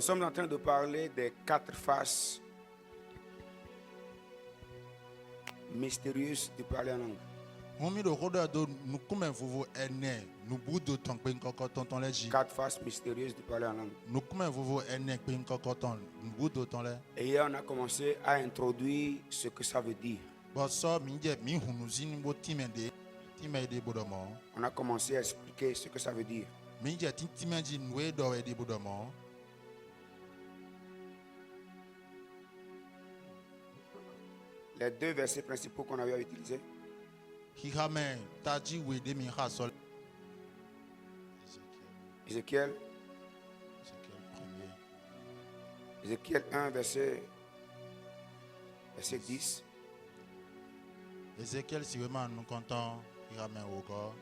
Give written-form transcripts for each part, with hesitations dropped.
sommes en train de parler des 4 faces mystérieuses de parler en langue. Homi do roda do nukume vovo ene nubudo ton pe nkoko ton leji 4 faces mystérieuses de parler en langue. nukume vovo ene pe nkoko ton nubudo ton le Et hier, on a commencé à introduire ce que ça veut dire. bo so mi je mi hunuzi ni bo timende bodomo On a commencé à expliquer ce que ça veut dire. mi je timeji nwe do e de bodomo Les 2 versets principaux qu'on avait utilisés. hihame taji we de mi ha so Ézéchiel, premier Ézéchiel 1, verset 10. Ezekiel si vraiment nous comptons hihame ogo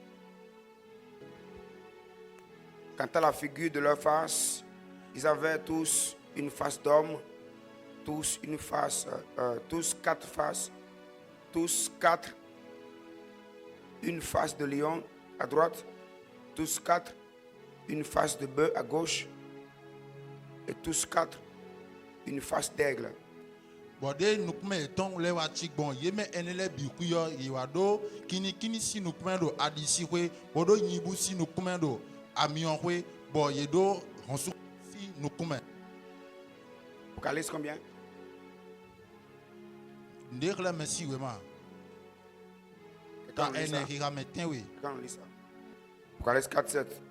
Quant à la figure de leur face, ils avaient tous une face d'homme, tous une face, tous 4 faces, tous 4, une face de lion à droite, tous 4, une face de bœuf à gauche, et tous 4, une face d'aigle. bode nukume ton le wa chi gbon ye me enele bi kuyo iwado kini si nukume do adisi we bodo nyibu si nukume do amion we bo ye do honsu si nukume Apocalypse combien? ndekle mesi we ma Quand ta on lit ça? ene hira meten we Quand on lit ça. Apocalypse 4, 7.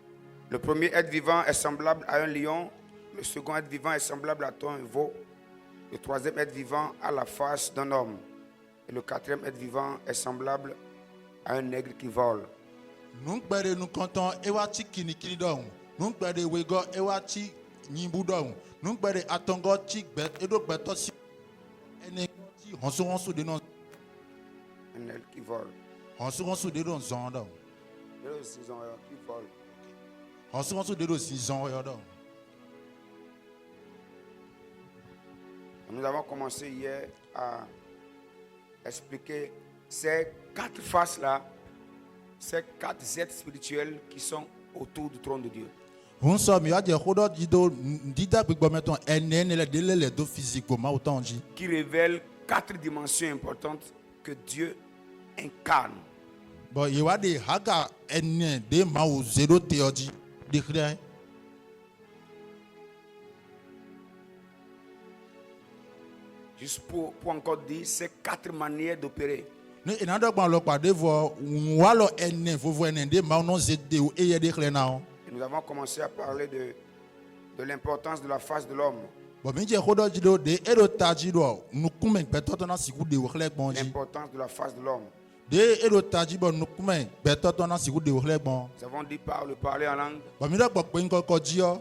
Le premier être vivant est semblable à un lion. Le second être vivant est semblable à un veau. Le troisième être vivant a la face d'un homme. Et le quatrième être vivant est semblable à un aigle qui vole. nugbere nu konton ewa chi kini don nugbere we go ewa chi nyibu don nugbere atongo chi gbe edo gbeto si ene chi honsu de non Un aigle qui vole. honsu de don zon don Et le saison qui vole. honsu de do si zon yo don Nous avons commencé hier à expliquer ces 4 faces-là, ces 4 êtres spirituels qui sont autour du trône de Dieu. hunso mi aje hodo jido ndida gbigbo meton ene ne le delele do physique ma autant ji Qui révèlent 4 dimensions importantes que Dieu incarne. bo yewa de haga ene de ma o zero theology de clear Juste pour encore dire ces 4 manières d'opérer. ne enado gba lo pade vo wa lo ene vovo ene de ma no zede o eye de clear now Et nous avons commencé à parler de l'importance de la face de l'homme. bo mi je hodo jido de edo taji do nukume gbetoto na siku de o clear gbon ji L'importance de la face de l'homme. de edo taji bo nukume gbetoto na siku de o clear gbon Nous avons dit par le parler en langue. bo mi do gbo pe nko ji o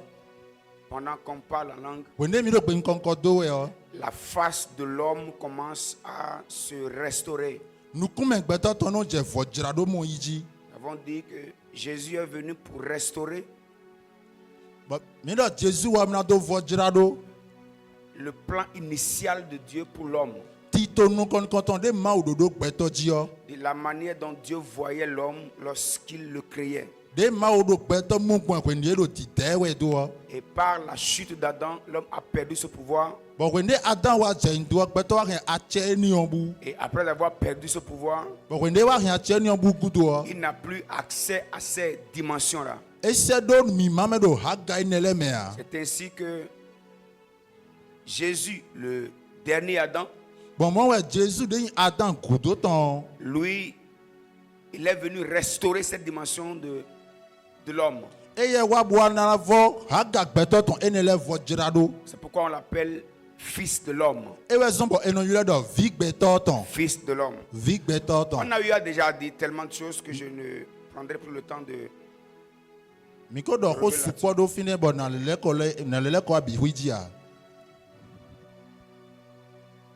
Pendant qu'on parle en langue, wende mi do pe nko do we o la face de l'homme commence à se restaurer. nukume gbetoto no je vo jirado mo yiji Nous avons dit que Jésus est venu pour restaurer but mi do Jesus wa na do vo jirado le plan initial de Dieu pour l'homme. tito nu kon konton de ma ododo gbeto ji o De la manière dont Dieu voyait l'homme lorsqu'il le créait. de ma odo gbeto mu gbon pe ni ero ti tewe do o Et par la chute d'Adam, l'homme a perdu ce pouvoir. but when de adam wa je ndo gbeto wa hen ache ni obu Et après avoir perdu ce pouvoir, but when de wa hen ache ni obu gudo o il n'a plus accès à ces dimensions-là. ese do mi mamedo haga inele mea C'est ainsi que Jésus, le dernier Adam, bon mo we Jesus de adam gudo ton lui, il est venu restaurer cette dimension de l'homme. eye wa bo na vo haga gbeto ton enele vo jirado C'est pourquoi on l'appelle fils de l'homme. ewe zombo eno yule do vi gbeto ton Fils de l'homme. vi gbeto ton On a eu déjà dit tellement de choses que je ne prendrai plus le temps de... miko do ho supo do fine bo na lele ko abi huijia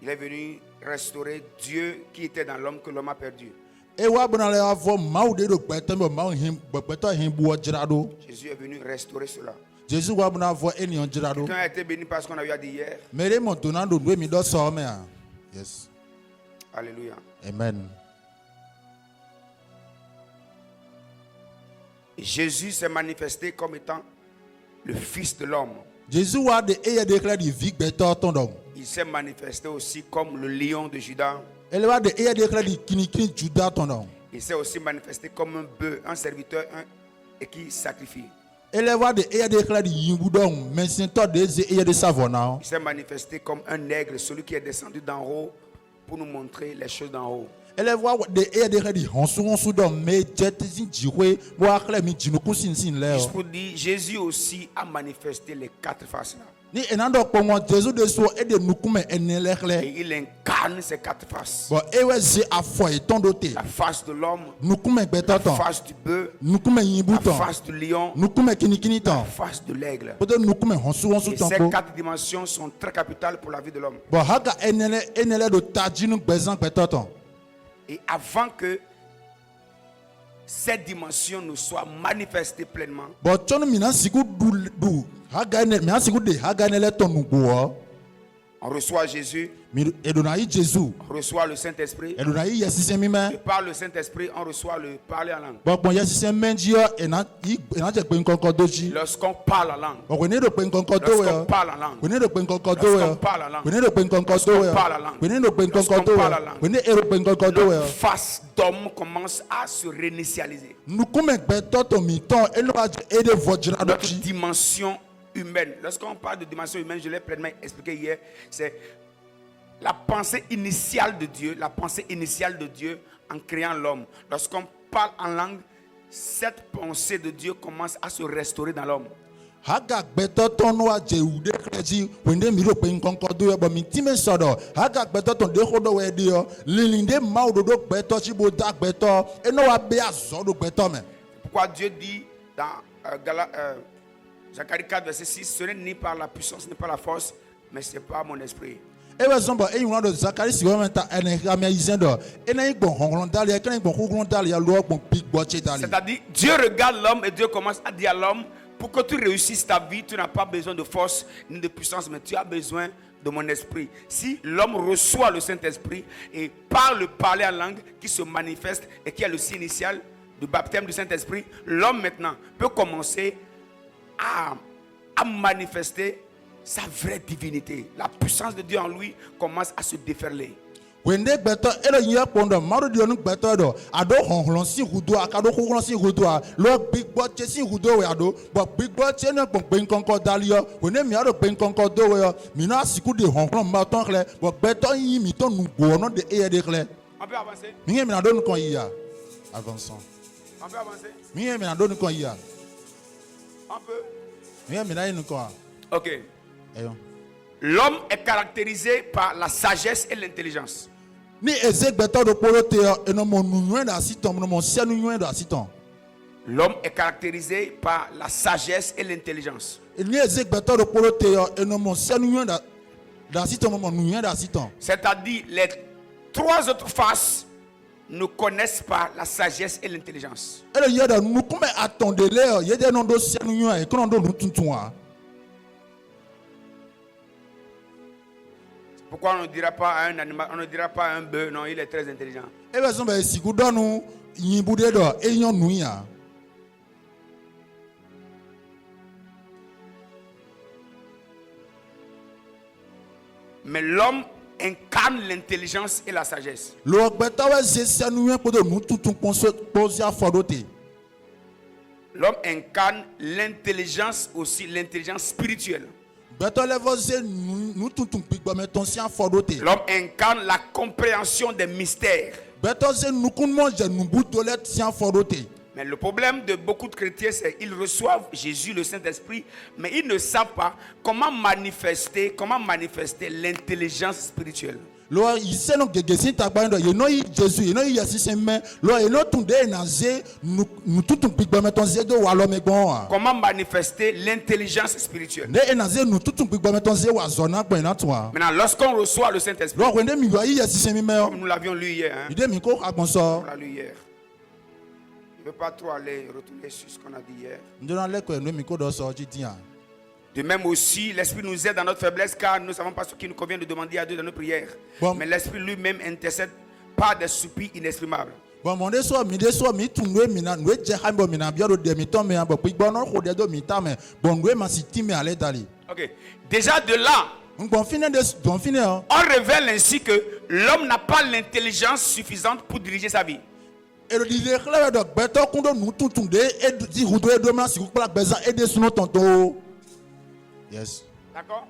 Il est venu restaurer Dieu qui était dans l'homme que l'homme a perdu. ewa bona le avo mawu de do gbeto bo mawu him gbeto him bu jirado Jésus est venu restaurer cela. Jesus wa bona vo enion jirado Quelqu'un a été béni par ce qu'on a eu à dire hier. mere mo tonando do mi do so me a yes Alléluia. amen Jésus s'est manifesté comme étant le Fils de l'homme. Jésus a de eye déclaré du vig beto tondong. Il s'est manifesté aussi comme le lion de Juda. Elle va de eye déclaré du kini Juda tondong. Il s'est aussi manifesté comme un bœuf, un serviteur et qui sacrifie. Elle va de eye déclaré du yimbudong, mais c'est toi de eye de savona. Il s'est manifesté comme un aigle, celui qui est descendu d'en haut pour nous montrer les choses d'en haut. Elle va de eye déclaré du honsu dong, mais jetizin jiwe, boa kle mi jinuku sin leo. Juste pour dire, Jésus aussi a manifesté les quatre faces là. Ni enando pongo Jésus de so e de nukume enelekle. Et il incarne ces quatre faces. Bon ewe ze afo e tondote. La face de l'homme, Nukume la betoton. face du bœuf, Nukume la yimbuton. face du lion, Nukume kini la ton. face de l'aigle. Peut-être nukume honsu Et ces tonko. quatre dimensions sont très capitales pour la vie de l'homme. Bon haga enele do tajinu gbezan betoton. Et avant que cette dimension ne soit manifestée pleinement, Bon tonu mina siku du haga ene mina siku de haga enele ton nugo. on reçoit Jésus, Mi edonayi Jésus. on reçoit le Saint-Esprit. Edonayi yesise mi Et me. par le Saint-Esprit, on reçoit le parler en langue. Bon yesise menji yo ena je pe nkonko doji. Lorsqu'on parle en langue, Bon we ne do pe nkonko do lorsqu'on yo. parle en langue, We ne do pe nkonko do lorsqu'on yo. parle en langue, We ne do pe nkonko do lorsqu'on yo. parle en langue, We ne do pe nkonko lorsqu'on do parle yo. en langue, We ne ero pe nkonko do yo. notre face d'homme commence à se réinitialiser. Nukume betoton mi ton eno a ede vojira Notre doji. dimension humaine. Lorsqu'on parle de dimension humaine, je l'ai pleinement expliqué hier, c'est la pensée initiale de Dieu, la pensée initiale de Dieu en créant l'homme. Lorsqu'on parle en langue, cette pensée de Dieu commence à se restaurer dans l'homme. Haga betoton no a je ude kreji wende mi ro pe nkonko do yo bo mi time sodo. Haga betoton de hodo we de yo. Lilinde maudo do beto chi bo da beto eno wa be azodo beto me. Pourquoi Dieu dit dans Zacharie 4, verset 6, ce n'est ni par la puissance, ni par la force, mais c'est par mon esprit. Ewe zombo e yuna do Zakari si won ta ene gamia izendo. Ena igbon honglon dali e kan igbon honglon dali ya lo gbon big boche dali. C'est-à-dire, Dieu regarde l'homme et Dieu commence à dire à l'homme, pour que tu réussisses ta vie, tu n'as pas besoin de force ni de puissance, mais tu as besoin de mon esprit. Si l'homme reçoit le Saint-Esprit et parler en langue qui se manifeste et qui est le signe initial du baptême du Saint-Esprit, l'homme maintenant peut commencer à manifester sa vraie divinité. La puissance de Dieu en lui commence à se déferler. Wende beto elo nya pondo maru di onu beto do ado honglon si hudo akado honglon si hudo a lo big boche si hudo we ado but big boche na pon pe nkonko dali yo wende mi ado pe nkonko do we yo mi na siku de honglon ma ton kle but beto yin mi ton nugo no de eye de kle On peut avancer? mi nge mi na do nu kon ya avançons On peut avancer? mi nge mi na do nu kon ya On peut? mi nge mi na yin kon Ok. ayo L'homme est caractérisé par la sagesse et l'intelligence. ni eze beto do polo te yo eno mo nunywe da siton mo mo sia nunywe da siton L'homme est caractérisé par la sagesse et l'intelligence. ni eze beto do polo te yo eno mo sia nunywe da siton mo nunywe da siton. C'est-à-dire, les trois autres faces ne connaissent pas la sagesse et l'intelligence. Elle y a des nous comme attendez-les, il y a des noms de Seigneur et qu'on donne tout tout. Pourquoi on ne dira pas à un animal, on ne dira pas à un bœuf, non, il est très intelligent. Et bien, si si vous donnez une bouteille d'eau et une nuit. Mais l'homme incarne l'intelligence et la sagesse. Le bêta c'est Seigneur pour nous tout tout poser à fadoter. L'homme incarne l'intelligence aussi, l'intelligence spirituelle. Bêta les voisins nous tout tout pique mettons si à fadoter. L'homme incarne la compréhension des mystères. Bêta c'est nous qu'on mange nous bout de lettre si à fadoter. Mais le problème de beaucoup de chrétiens, c'est qu'ils reçoivent Jésus, le Saint-Esprit, mais ils ne savent pas comment manifester l'intelligence spirituelle. Lo ise no gegesi tagbando ye no yi Jésus ye no yi yesi me lo ye no tunde na ze nu tutun pigbo meton ze do wa lo megbon. Comment manifester l'intelligence spirituelle. Ne na ze nu tutun pigbo meton ze wa zona gben na twa. Maintenant, lorsqu'on reçoit le Saint-Esprit, Lo wende mi wa yi yesi me me. comme nous l'avions lu hier, hein, Ide mi ko agbonso. on l'a lu hier. Je ne veux pas trop aller retourner sur ce qu'on a dit hier. Ndona le ko no mi ko do so ji dia. De même aussi, l'Esprit nous aide dans notre faiblesse car nous ne savons pas ce qu'il nous convient de demander à Dieu dans nos prières. Bon. Mais l'Esprit lui-même intercède par des soupirs inexprimables. Bon mon deso mi tunwe mina nwe je hambo mina biado de mi to me abo pi bono ko de do mi ta me bon nwe ma siti me ale dali. Ok. Déjà de là, Bon fini hein. on révèle ainsi que l'homme n'a pas l'intelligence suffisante pour diriger sa vie. Et le dire clair de beto kundo nu tutunde e di hudo e do ma si ku pla beza e de suno tonto. Yes. D'accord?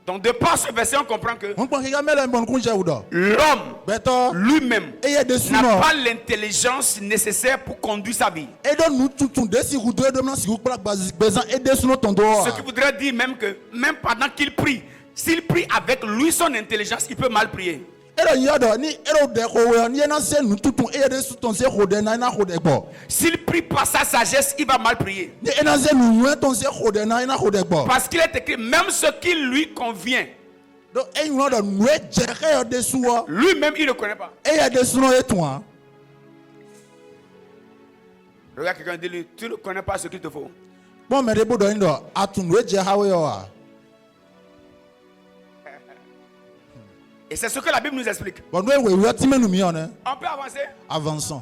Donc de par ce verset, on comprend que On pense qu'il bon kunja udo. l'homme Beto lui-même e ye de n'a suno. pas l'intelligence nécessaire pour conduire sa vie. Et donc nous tutunde si hudo e do ma si ku pla beza e de suno tonto. Ce qui voudrait dire même que même pendant qu'il prie, s'il prie avec lui son intelligence, il peut mal prier. Et yado ni ero de ko ni na se nu tutun e de su ton se hode na hode gbo. S'il prie par sa sagesse, il va mal prier. Ni na se nu ton se hode na hode gbo. Parce qu'il est écrit, même ce qui lui convient, Donc e yon do nu e jere de suo. lui-même, il ne connaît pas. E ya de suno e toi. Regarde quelqu'un, dis-lui, tu ne connais pas ce qu'il te faut. Bon me de bodo ndo atun we je hawe yo a. Et c'est ce que la Bible nous explique. Bon we ti menu mi on. On peut avancer? Avançons.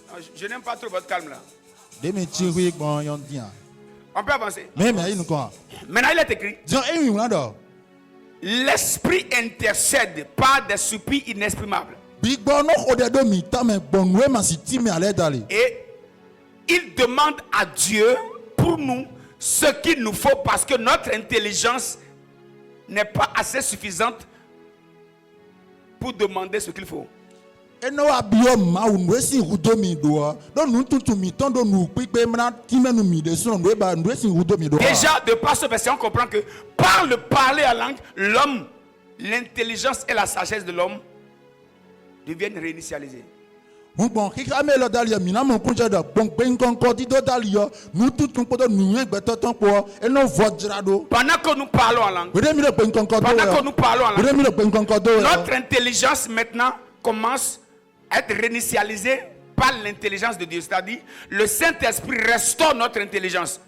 Non, je n'aime pas trop votre calme là. De me ti wi bon yon dia. On peut avancer. Mais il ko. Maintenant, il est écrit, Dio e yon do. l'esprit intercède par des soupirs inexprimables. Big bon no hode do mi ta me bon we ma si ti me ale dali. Et il demande à Dieu pour nous ce qu'il nous faut parce que notre intelligence n'est pas assez suffisante pour demander ce qu'il faut. E no abio ma unwe si hudo mi do. Do nu tutu mi ton do nu pipe mna ti menu mi de suno we ba nwe si hudo mi do. Déjà, de par ce verset, on comprend que par le parler à langue, l'homme, l'intelligence et la sagesse de l'homme deviennent réinitialisées. Bon kika me lo dali mi na mo kunja do bon ben kon ko di do dali yo nu tutu po do nu e gbeto ton po e no vojra do. Pendant que nous parlons en langue, We de mi do ben kon ko do. pendant que nous parlons en We de langue, mi do ben kon ko do. notre intelligence maintenant commence à être réinitialisée par l'intelligence de Dieu. C'est-à-dire, le Saint-Esprit restaure notre intelligence.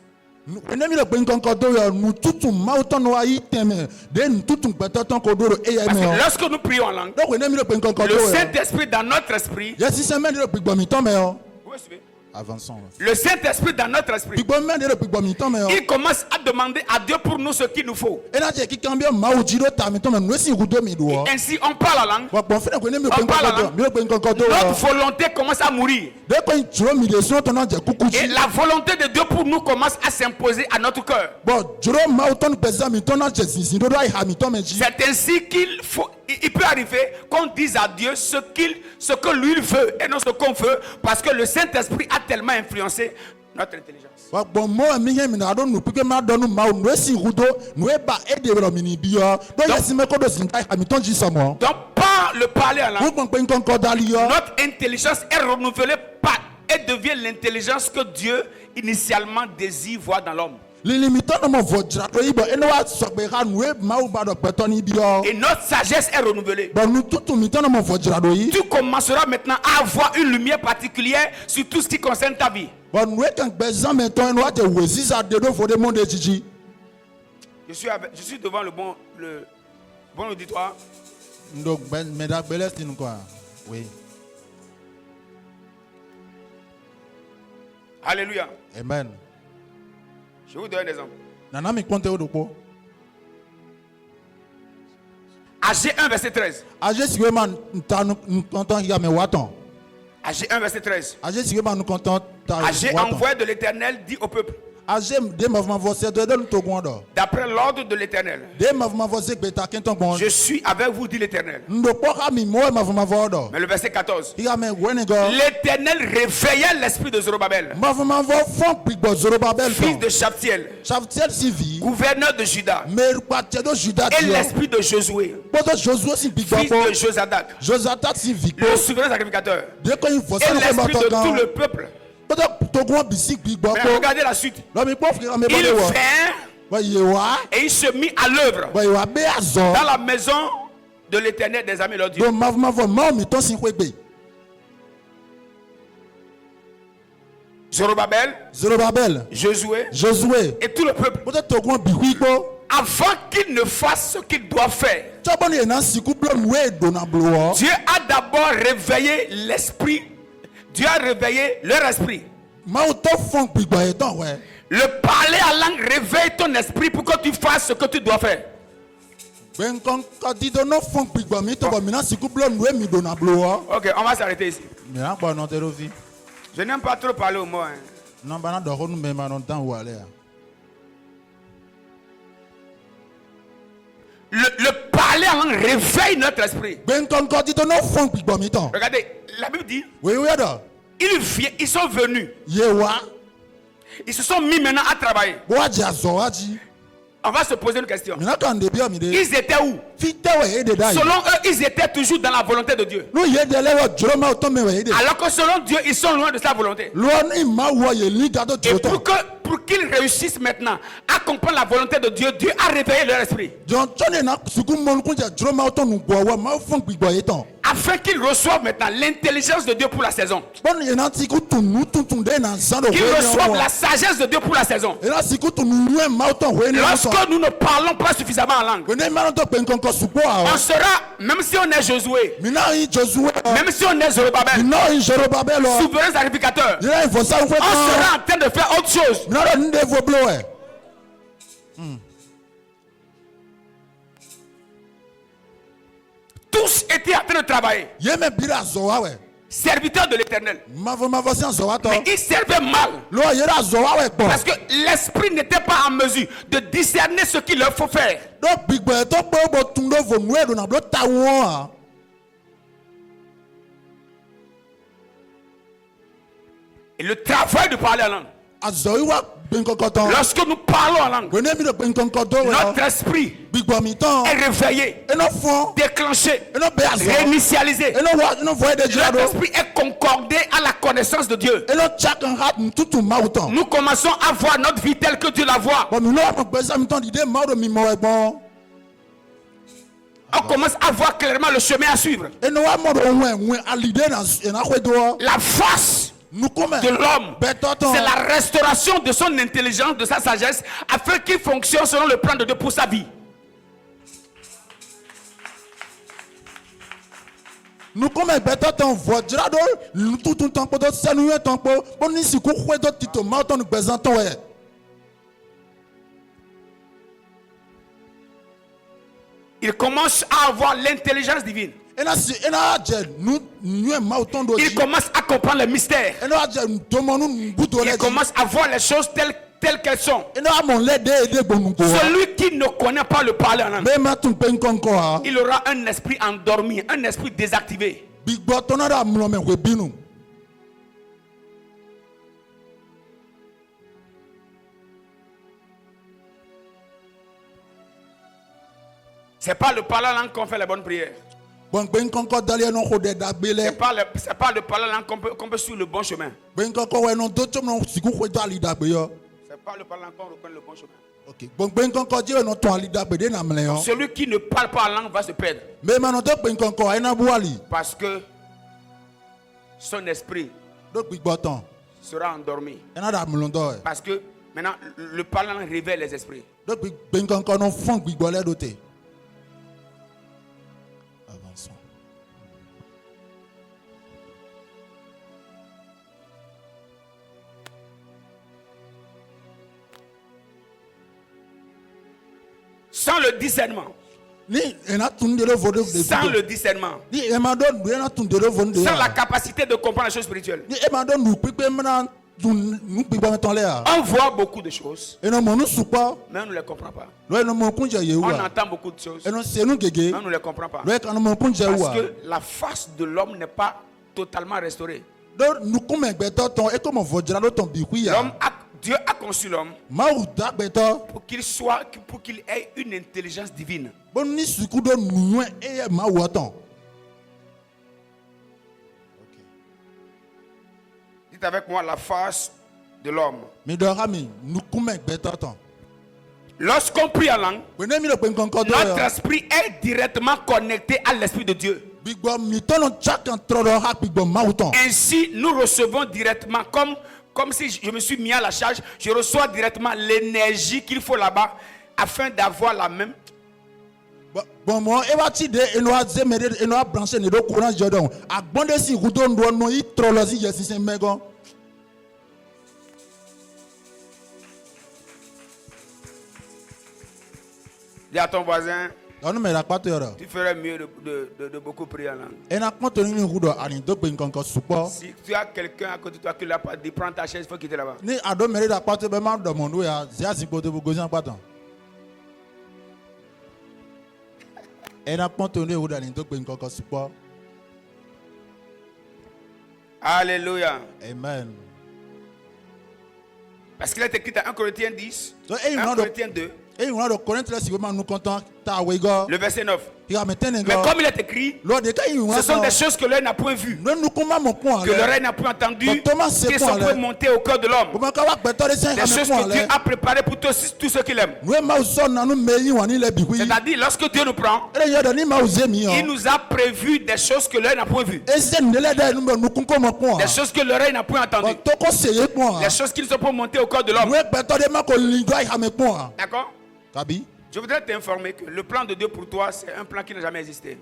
We de mi do ben kon ko do yo nu tutu ma o ton wa yi teme de nu tutu gbeto ton ko do e ya Parce me. que lorsque nous prions en langue, Donc we de mi do ben kon ko do. le Saint-Esprit dans notre esprit, Yes si se me de pigbo mi ton me yo. vous suivez? Avançons. Le Saint-Esprit dans notre esprit, Pigbo me de pigbo mi ton me yo. il commence à demander à Dieu pour nous ce qu'il nous faut. E na je ki kan bi ma o ji do ta mi ton me nu si hudo mi do. Ainsi, on parle en langue. Wa bon fina ko ne mi ben kon ko do. Mi do ben kon ko do. Notre volonté commence à mourir. De ko juro mi de so ton na je kuku Et ji. la volonté de Dieu pour nous commence à s'imposer à notre cœur. Bon juro ma o ton pesa mi ton na je sin do do ai ha mi ton me ji. C'est ainsi il peut arriver qu'on dise à Dieu ce que lui il veut et non ce qu'on veut, parce que le Saint-Esprit a tellement influencé notre intelligence. Wa bon mo mi he mi na do nu pike ma do nu ma o nu si hudo nu e ba e de ro mi ni bi yo. Do yes me ko do sin ai ha mi ton ji so mo. Donc par le parler en langue, Wo bon pe kon ko dali yo. notre intelligence est renouvelée et devient l'intelligence que Dieu initialement désire voir dans l'homme. Limitant no mo vojra to ibo e no wa so pe ha nu e ma o ba do peto ni bi yo. Et notre sagesse est renouvelée. Bon nu tutu mi ton no mo vojra do yi. Tu commenceras maintenant à avoir une lumière particulière sur tout ce qui concerne ta vie. Bon nu e kan bezan me ton no wa je wezi sa de do fo de monde jiji. Je suis devant le bon auditoire. Donc ben meda belestin quoi. Oui. Alléluia. Amen. Je vous donne un exemple. Nana mi konte o do po. Agé 1, verset 13. Aje siwe man ta nu kontan ya me waton. Agé 1, verset 13. Aje siwe man nu kontan ta Agé, waton. envoyé de l'Éternel, dit au peuple, Aje de mouvement voce de nu to gondo. d'après l'ordre de l'Éternel, De mouvement voce be ta kenton gondo. je suis avec vous, dit l'Éternel. Ndo po ha mi mo mouvement vodo. Mais le verset 14, Iga me wene go. l'Éternel réveilla l'esprit de Zorobabel, Mouvement vo fon pigbo Zorobabel fils fon. de Chaptiel, Chaftiel sivi. gouverneur de Juda, Mer patie do Juda et dio. l'esprit de Josué, Poto Josué si pigbo fils po. de Josadak, Josatak sivi po. le souverain sacrificateur, De ko voce et no l'esprit de ko tout le peuple. Poto to go bisik pigbo Mais po. regardez la suite. Lo mi po frère me Il bo wo. vint Wa yewa. et il se mit à l'œuvre Wa yewa be azo. dans la maison de l'Éternel des armées, leur Dieu. Do mouvement vo mo mi ton sin kwegbe. Zorobabel, Zorobabel, Josué Josué. et tout le peuple, Poto to go bihuigo. avant qu'il ne fasse ce qu'il doit faire. Chobon ye nan siku blo nwe do na blo. Dieu a d'abord réveillé l'esprit Dieu a réveillé leur esprit. Maoto fon gbigbo etan we. Le parler en langue réveille ton esprit pour que tu fasses ce que tu dois faire. Ben kon ka di do no fon gbigbo mi to bo mi na siku blo nwe mi do na blo o. Ok, on va s'arrêter ici. Mi na gbo no tero fi. Je n'aime pas trop parler au mot. Hein. Non ba na do ko nu me ma no tan wo ale a. Le parler en langue réveille notre esprit. Ben kon ka di do no fon gbigbo mi ton. Regardez, la Bible dit, We do. ils sont venus. Ye wa. Ils se sont mis maintenant à travailler. Bo aji azo aji. On va se poser une question. Mi na kan de bi o mi de. Ils étaient où? Fi te we e de dai. Selon eux, ils étaient toujours dans la volonté de Dieu. No ye de le wo joro ma o to me we e de. Alors que selon Dieu, ils sont loin de sa volonté. Lo ni ma wo ye li ga do Et joro to. pour qu'ils réussissent maintenant à comprendre la volonté de Dieu, Dieu a réveillé leur esprit. Jon chone na siku mon kun ja joro ma o to nu gbo wa ma fon gbigbo etan. Afin qu'ils reçoivent maintenant l'intelligence de Dieu pour la saison. Bon ye na siku tunu tuntun de na zando we. Qu'ils reçoivent la sagesse de Dieu pour la saison. Et là siku tunu nwe ma o to we ni. Lorsque nous ne parlons pas suffisamment en langue, We ne ma no to pe nkan ko supo a. on sera, même si on est Josué, Mi na yi Josué. même si on est Zorobabel, Mi na yi Zorobabel o. souverain sacrificateur, Ni la ifo sa on we sera en train de faire autre chose. Mi na do nde vo blo e. Tous étaient en train de travailler, Ye me bira zo wa we. serviteurs de l'Éternel. Ma vo si zo wa to. Mais ils servaient mal. Lo ye ra zo wa we po. Parce que l'esprit n'était pas en mesure de discerner ce qu'il leur faut faire. Do gbigbo e to po bo tun do vo nwe do na blo ta won a. Et le travail de parler en langue. Azo yi wa pe nkan ko ton. Lorsque nous parlons en langue, We ne mi do pe nkan ko do we. notre esprit Gbigbo mi ton. est réveillé, E no fon. déclenché, E no be azo. réinitialisé. E no wa no vo e de jira Notre do. esprit est concordé à la connaissance de Dieu. E no chakan hat tutu ma o ton. Nous commençons à voir notre vie telle que Dieu la voit. Bon mi lo mo gbe sa mi ton dide ma do mi mo e gbon. On commence à voir clairement le chemin à suivre. E no wa mo do won alide na e na kwe do. La force Nu come. de l'homme, Beto ton. c'est la restauration de son intelligence, de sa sagesse, afin qu'il fonctionne selon le plan de Dieu pour sa vie. Nu come beto ton vo jira do tutu ton po do senu e ton po. Bon ni si ku kwe do tito ma ton gbezan ton we. Il commence à avoir l'intelligence divine. E na je nu ma ton do Il ji. commence à comprendre les mystères. E na je do mo nu buto le. Il commence à voir les choses telles qu'elles sont. E na mo le de gbonu ko. Celui qui ne connaît pas le parler en langue, Me ma tun pe nkan ko a. il aura un esprit endormi, un esprit désactivé. Gbigbo ton na da mlo me we binu. C'est pas le parler en langue qu'on fait les bonnes prières. Bon pe nkan ko dali no ko de da gbele. C'est pas le parler en langue qu'on peut suivre le bon chemin. Pe nkan ko we no do chom no siku kwe do ali da gbe yo. C'est pas le parler en langue qu'on reconnaît le bon chemin. OK. Bon pe nkan ko je no to ali da gbe de na mle yo. Celui qui ne parle pas en langue va se perdre. Me ma no to pe nkan ko e na bu ali. Parce que son esprit Do gbigbo ton. sera endormi. E na da mlo do e. Parce que maintenant, le parler en langue réveille les esprits. Do pe nkan ko no fon gbigbo le do te. Avançons. Sans le discernement. Ni e na tun de lo vo de. Sans le discernement. Ni e ma do e na tun de lo vo de. Sans la capacité de comprendre les choses spirituelles. Ni e ma do nu pipe mna nu gbigbo ton le a. On voit beaucoup de choses, E no mo nu supo. mais on ne les comprend pas. Lo e no mo kun je ye On wa. entend beaucoup de choses, E no se nu gege. mais on ne les comprend pas. Lo e kan mo kun je Parce wa. que la face de l'homme n'est pas totalement restaurée. Do nu kuma gbeto ton e ko mo vo jira do ton bi ku ya. Dieu a conçu l'homme Ma u da gbeto. pour qu'il ait une intelligence divine. Bon ni suku do nu e ma wo ton. Dites avec moi la face de l'homme. Mi do ha mi nu kuma gbeto ton. Lorsqu'on prie en langue, We ne mi do pe nkan ko do notre yo. esprit est directement connecté à l'esprit de Dieu. Bigbo mi ton no chakan tro do ha bigbo ma u ton. Ainsi, nous recevons directement, comme si je me suis mis à la charge, je reçois directement l'énergie qu'il faut là-bas afin d'avoir la même bon moi e va ti de e no azemede e no brancher ne do courant jodon agbonde si rudo ndo no i trolosi yesi mego. Dis à ton voisin, On me la pato yoro. tu ferais mieux de beaucoup prier en langue. E na konto ni rudo ani do pe nkan ko support. Si tu as quelqu'un à côté de toi qui l'a pas dit, prends ta chaise, il faut quitter là-bas. Ni ado mere da pato be ma do mondo ya zia si kote bu gozan paton. E na konto ni rudo ani do pe nkan ko support. Alléluia. Amen. Parce qu'il est écrit dans 1 Corinthiens 10, So 1 Corinthiens 2, e you want to connect la si we man nous content ta we go. le verset 9. Il a maintenant Mais comme il est écrit, Lord de kai you ce sont des choses que l'œil n'a point vues, nous comment mon point que l'oreille n'a point entendues, qui sont point montées au cœur de l'homme. Des choses que Dieu a préparées pour tous ceux qui l'aiment. C'est-à-dire, lorsque Dieu nous prend, il nous a prévu des choses que l'œil n'a point vues, des choses que l'oreille n'a point entendues, des choses qui ne sont pas montées au cœur de l'homme. D'accord? Je voudrais t'informer que le plan de Dieu pour toi, c'est un plan qui n'a jamais existé.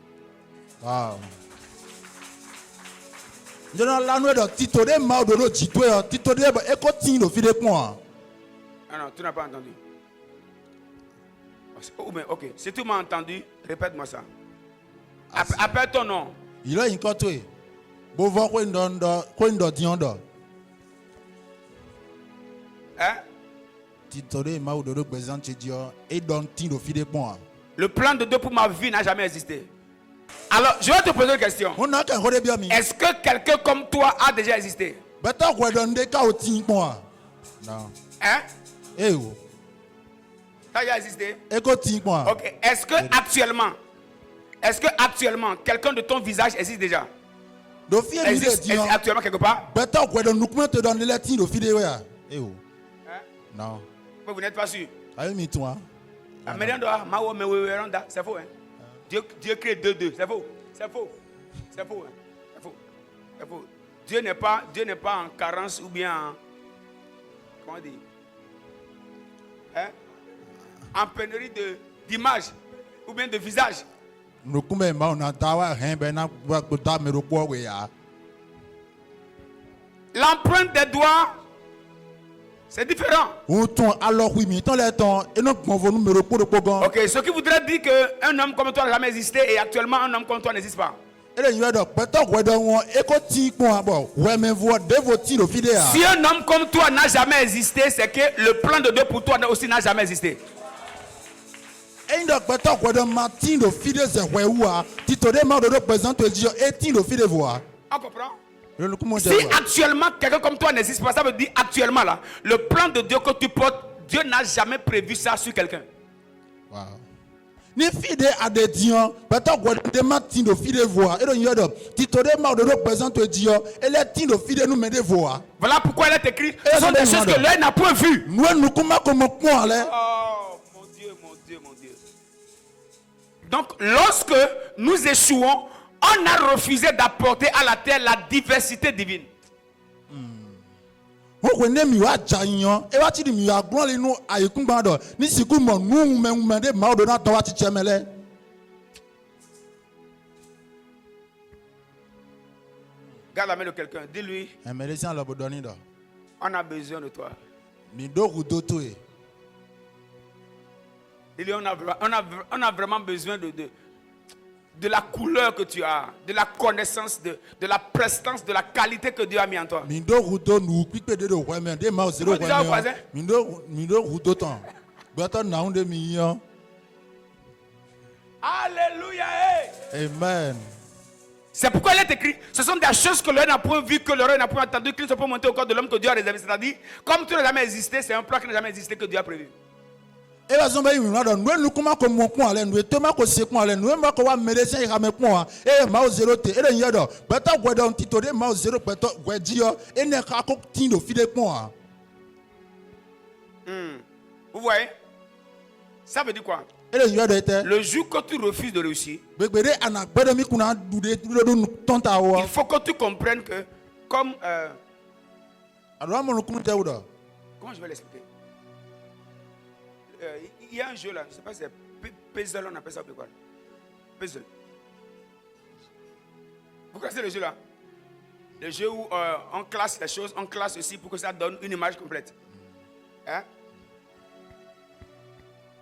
Wow. Ah non, tu n'as pas entendu. Ok, si tu m'as entendu, répète-moi ça. Appelle ton nom. Il a une cote. Bovo Hein? Le plan de Dieu pour ma vie n'a jamais existé. Alors, je vais te poser une question. Est-ce que quelqu'un comme toi a déjà existé? Non. Hein? Tu as déjà existé? Ok. Est-ce que actuellement, quelqu'un de ton visage existe déjà? Existe actuellement quelque part? Non. Vous n'êtes pas sûr? C'est faux. Hein? Dieu crée deux. C'est faux. C'est faux. C'est faux. Hein? C'est faux. C'est faux. Dieu n'est pas en carence ou bien en, comment dire? Hein? En pénurie d'image ou bien de visage. L'empreinte des doigts, c'est différent. Ok, ce qui voudrait dire qu'un homme comme toi n'a jamais existé et actuellement un homme comme toi n'existe pas. Si un homme comme toi n'a jamais existé, c'est que le plan de Dieu pour toi aussi n'a jamais existé. On comprend? Si actuellement quelqu'un comme toi n'existe pas, ça veut dire actuellement là, le plan de Dieu que tu portes, Dieu n'a jamais prévu ça sur quelqu'un. Wow. Ni fide ade dion beto gwede matin do fide voa e do yodo titode ma do représente dio ele tin do fide nous mede voa. Voilà pourquoi il est écrit, ce sont des choses que l'œil n'a point vues. Nous nous comment ale. Oh mon Dieu. Donc lorsque nous échouons, on a refusé d'apporter à la terre la diversité divine. Garde la main de quelqu'un, dis-lui, on a besoin de toi. Dis-lui, on a vraiment besoin de la couleur que tu as, de la connaissance, de la prestance, de la qualité que Dieu a mis en toi. Alléluia. Amen. C'est pourquoi il est écrit, ce sont des choses que l'œil n'a point vu, que l'oreille n'a point entendu, qui ne sont pas montées au corps de l'homme que Dieu a réservé. C'est-à-dire, comme tu n'as jamais existé, c'est un plan qui n'a jamais existé que Dieu a prévu. Et la zomba nous nous comment comme mon point aller nous Thomas ko se point aller nous ma ko wa médecin ira me point et ma o zéro te et yodo beta gweda on titode ma o zéro beto gwedio et ne ka ko tin do fide point. Vous voyez? Ça veut dire quoi? Le jour que tu refuses de réussir, il faut que tu comprennes que comme comment je vais l'expliquer? Il y a un jeu là, je ne sais pas si c'est puzzle, on appelle ça quoi. puzzle. Vous connaissez le jeu là? Le jeu où on classe les choses, on classe aussi pour que ça donne une image complète. Hein?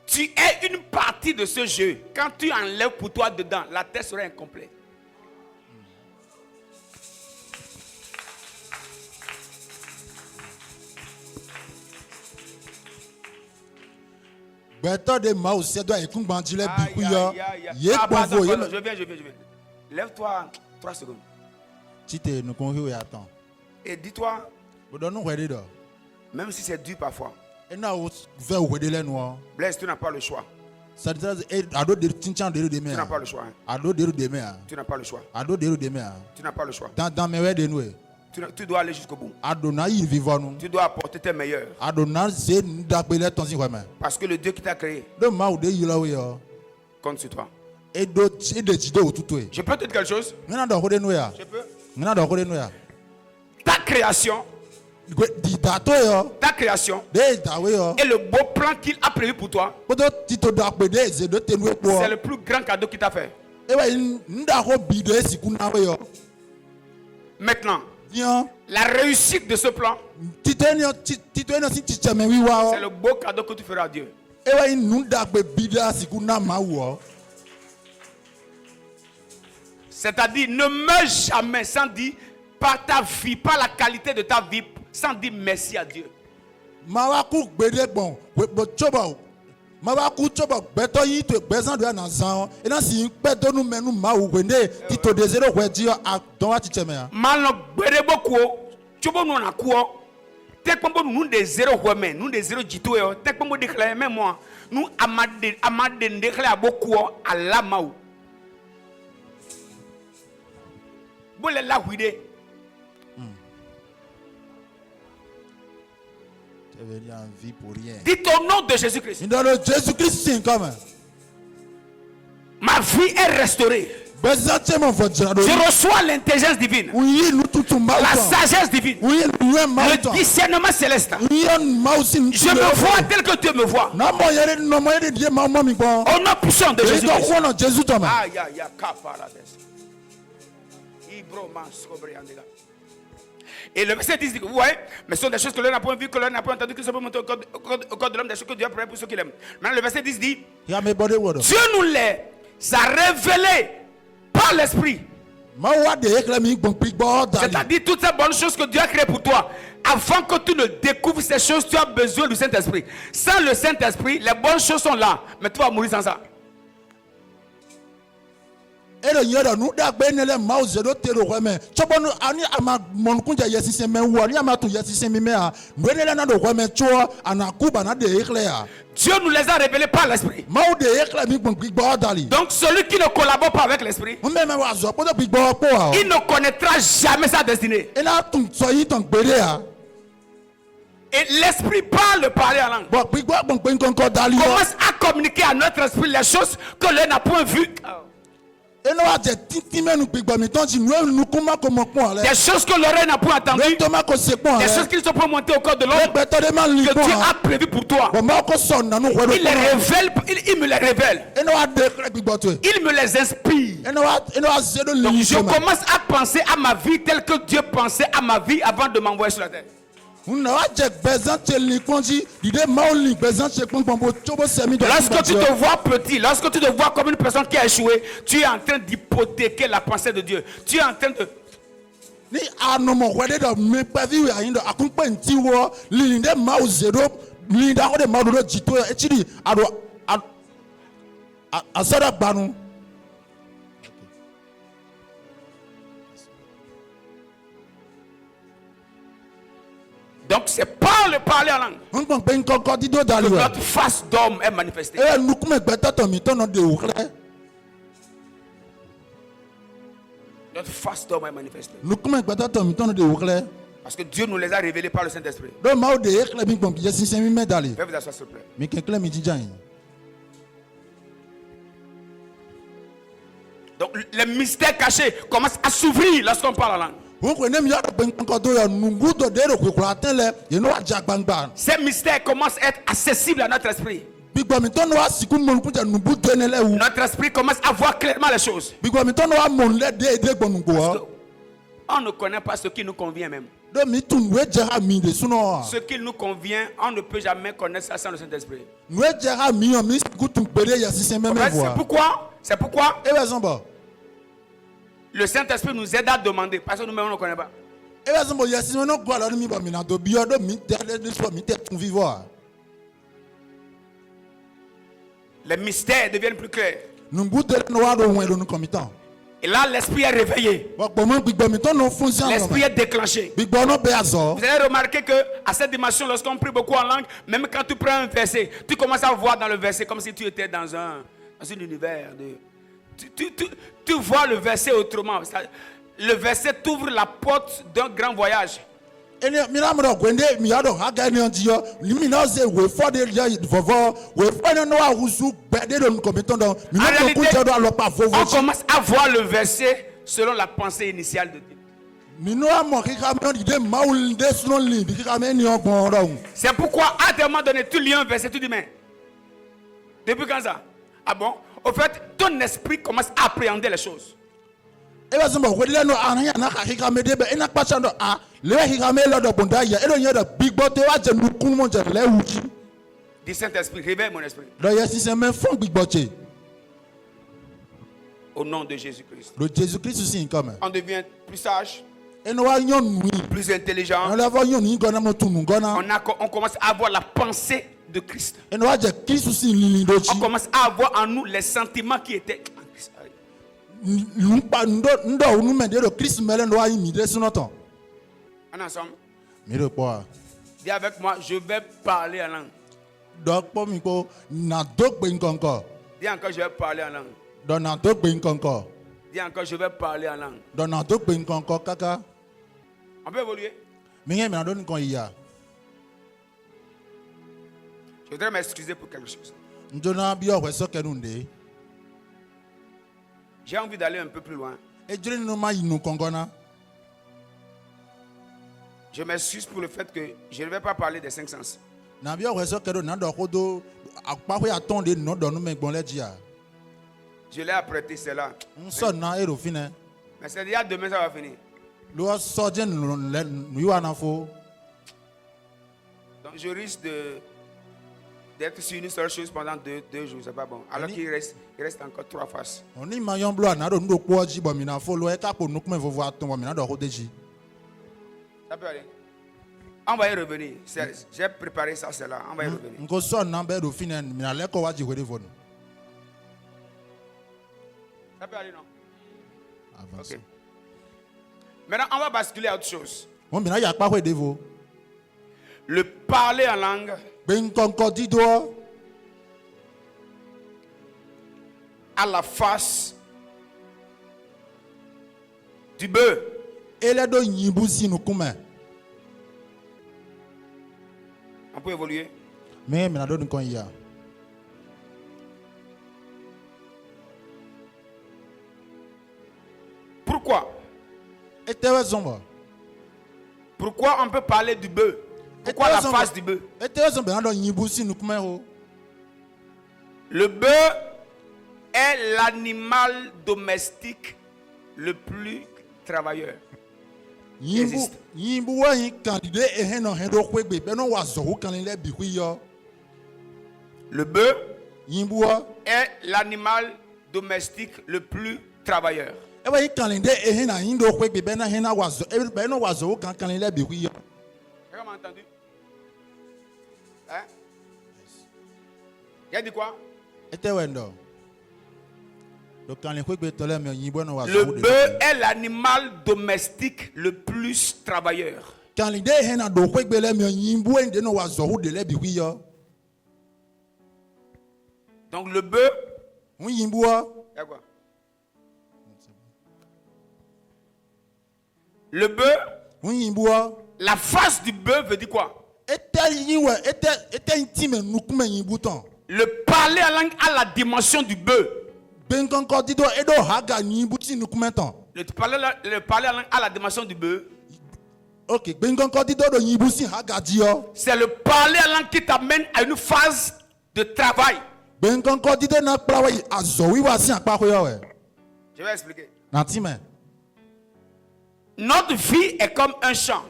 Tu es une partie de ce jeu. Quand tu enlèves pour toi dedans, la tête sera incomplète. De Ah, pardon, je viens. Lève-toi 3 secondes. Et dis-toi, même si c'est dur parfois, Blaise, tu n'as pas le choix. Tu n'as pas le choix. Hein. Tu n'as pas le choix. Tu n'as pas le choix. Tu dois aller jusqu'au bout. Tu dois apporter tes meilleurs. Parce que le Dieu qui t'a créé compte sur toi. Je peux te dire quelque chose? Je peux? Ta création et le beau plan qu'il a prévu pour toi, c'est le plus grand cadeau qu'il t'a fait. Maintenant, la réussite de ce plan, c'est le beau cadeau que tu feras à Dieu. C'est-à-dire, ne meurs jamais sans dire par ta vie, par la qualité de ta vie, sans dire merci à Dieu. Dites au nom de Jésus-Christ. Ma vie est restaurée. Je reçois l'intelligence divine, la sagesse divine, le discernement céleste. Je me vois tel que Dieu me voit. Au nom puissant de Jésus-Christ. Et le verset 10 dit, vous voyez, mais ce sont des choses que l'on n'a pas vues, que l'on n'a pas entendues, que l'on peut monter au corps de l'homme, des choses que Dieu a préparées pour ceux qui l'aiment. Maintenant, le verset 10 dit, Dieu nous les a révélées par l'Esprit. C'est-à-dire toutes ces bonnes choses que Dieu a créées pour toi. Avant que tu ne découvres ces choses, tu as besoin du Saint-Esprit. Sans le Saint-Esprit, les bonnes choses sont là, mais tu vas mourir sans ça. Et le Dieu nous les a révélés par l'Esprit. Donc celui qui ne collabore pas avec l'Esprit, il ne connaîtra jamais sa destinée. Et l'Esprit parle en langue. Commence à communiquer à notre esprit les choses que l'on n'a point vues. Des choses que l'oreille n'a pas entendues, des choses qui ne sont pas montées au corps de l'homme, que Dieu a prévu pour toi. Il les révèle, il me les révèle. Il me les inspire. Donc je commence à penser à ma vie telle que Dieu pensait à ma vie avant de m'envoyer sur la terre. Lorsque tu te vois petit, lorsque tu te vois comme une personne qui a échoué, tu es en train d'hypothéquer la pensée de Dieu. Tu es en train de... Donc c'est par le parler en langue que notre face d'homme est manifestée. Notre face d'homme est manifestée. Parce que Dieu nous les a révélés par le Saint-Esprit. Faites vous asseoir s'il vous plaît. Donc les mystères cachés commencent à s'ouvrir lorsqu'on parle en langue. Ces mystères commencent à être accessibles à notre esprit. Notre esprit commence à voir clairement les choses. Parce que on ne connaît pas ce qui nous convient même. Ce qui nous convient, on ne peut jamais connaître ça sans le Saint-Esprit. C'est pourquoi le Saint-Esprit nous aide à demander. Parce que nous-mêmes, on ne connaît pas. Les mystères deviennent plus clairs. Et là, l'esprit est réveillé. L'esprit est déclenché. Vous avez remarqué qu'à cette dimension, lorsqu'on prie beaucoup en langue, même quand tu prends un verset, tu commences à voir dans le verset comme si tu étais dans un univers. Tu vois le verset autrement. Le verset t'ouvre la porte d'un grand voyage. En réalité, on commence à voir le verset selon la pensée initiale de Dieu. C'est pourquoi à un moment donné, tu lis un verset, tu dis mais depuis quand ça? Ah bon? Au fait, ton esprit commence à appréhender les choses. Dis Saint-Esprit, réveille mon esprit. Au nom de Jésus-Christ. On devient plus sage, plus intelligent. On commence à avoir la pensée de Christ. On commence à avoir en nous les sentiments qui étaient en Christ. On est ensemble. Dis avec moi, je vais parler en langue. Dis encore, je vais parler en langue. Dis encore, je vais parler en langue. On peut évoluer. Je voudrais m'excuser pour quelque chose. J'ai envie d'aller un peu plus loin. Je m'excuse pour le fait que je ne vais pas parler des 5 sens. Je l'ai apprêté, c'est là. Mais c'est déjà demain, ça va finir. Donc je risque d'être sur une seule chose pendant 2 jours, c'est pas bon. Alors qu'il reste encore 3 faces. Ça peut aller. On va y revenir. J'ai préparé ça, c'est là. On va y revenir. Ça peut aller, non? Ok. Maintenant, on va basculer à autre chose. Le parler en langue à la face du bœuf. On peut évoluer. Pourquoi? Pourquoi on peut parler du bœuf? Pourquoi la face du bœuf? Le bœuf est l'animal domestique le plus travailleur qui existe. Le bœuf est l'animal domestique le plus travailleur. Vous avez entendu? Hein? Il a dit quoi? Le bœuf est l'animal domestique le plus travailleur. Donc le bœuf, le bœuf, la face du bœuf veut dire quoi? Le parler en langue à la dimension du bœuf. Le parler en langue à la dimension du bœuf. C'est le parler en langue qui t'amène à une phase de de travail. Ben konko dide na plawe azowi wasi akpa ko yo we. Je vais expliquer. Na ti me. Notre vie est comme un champ.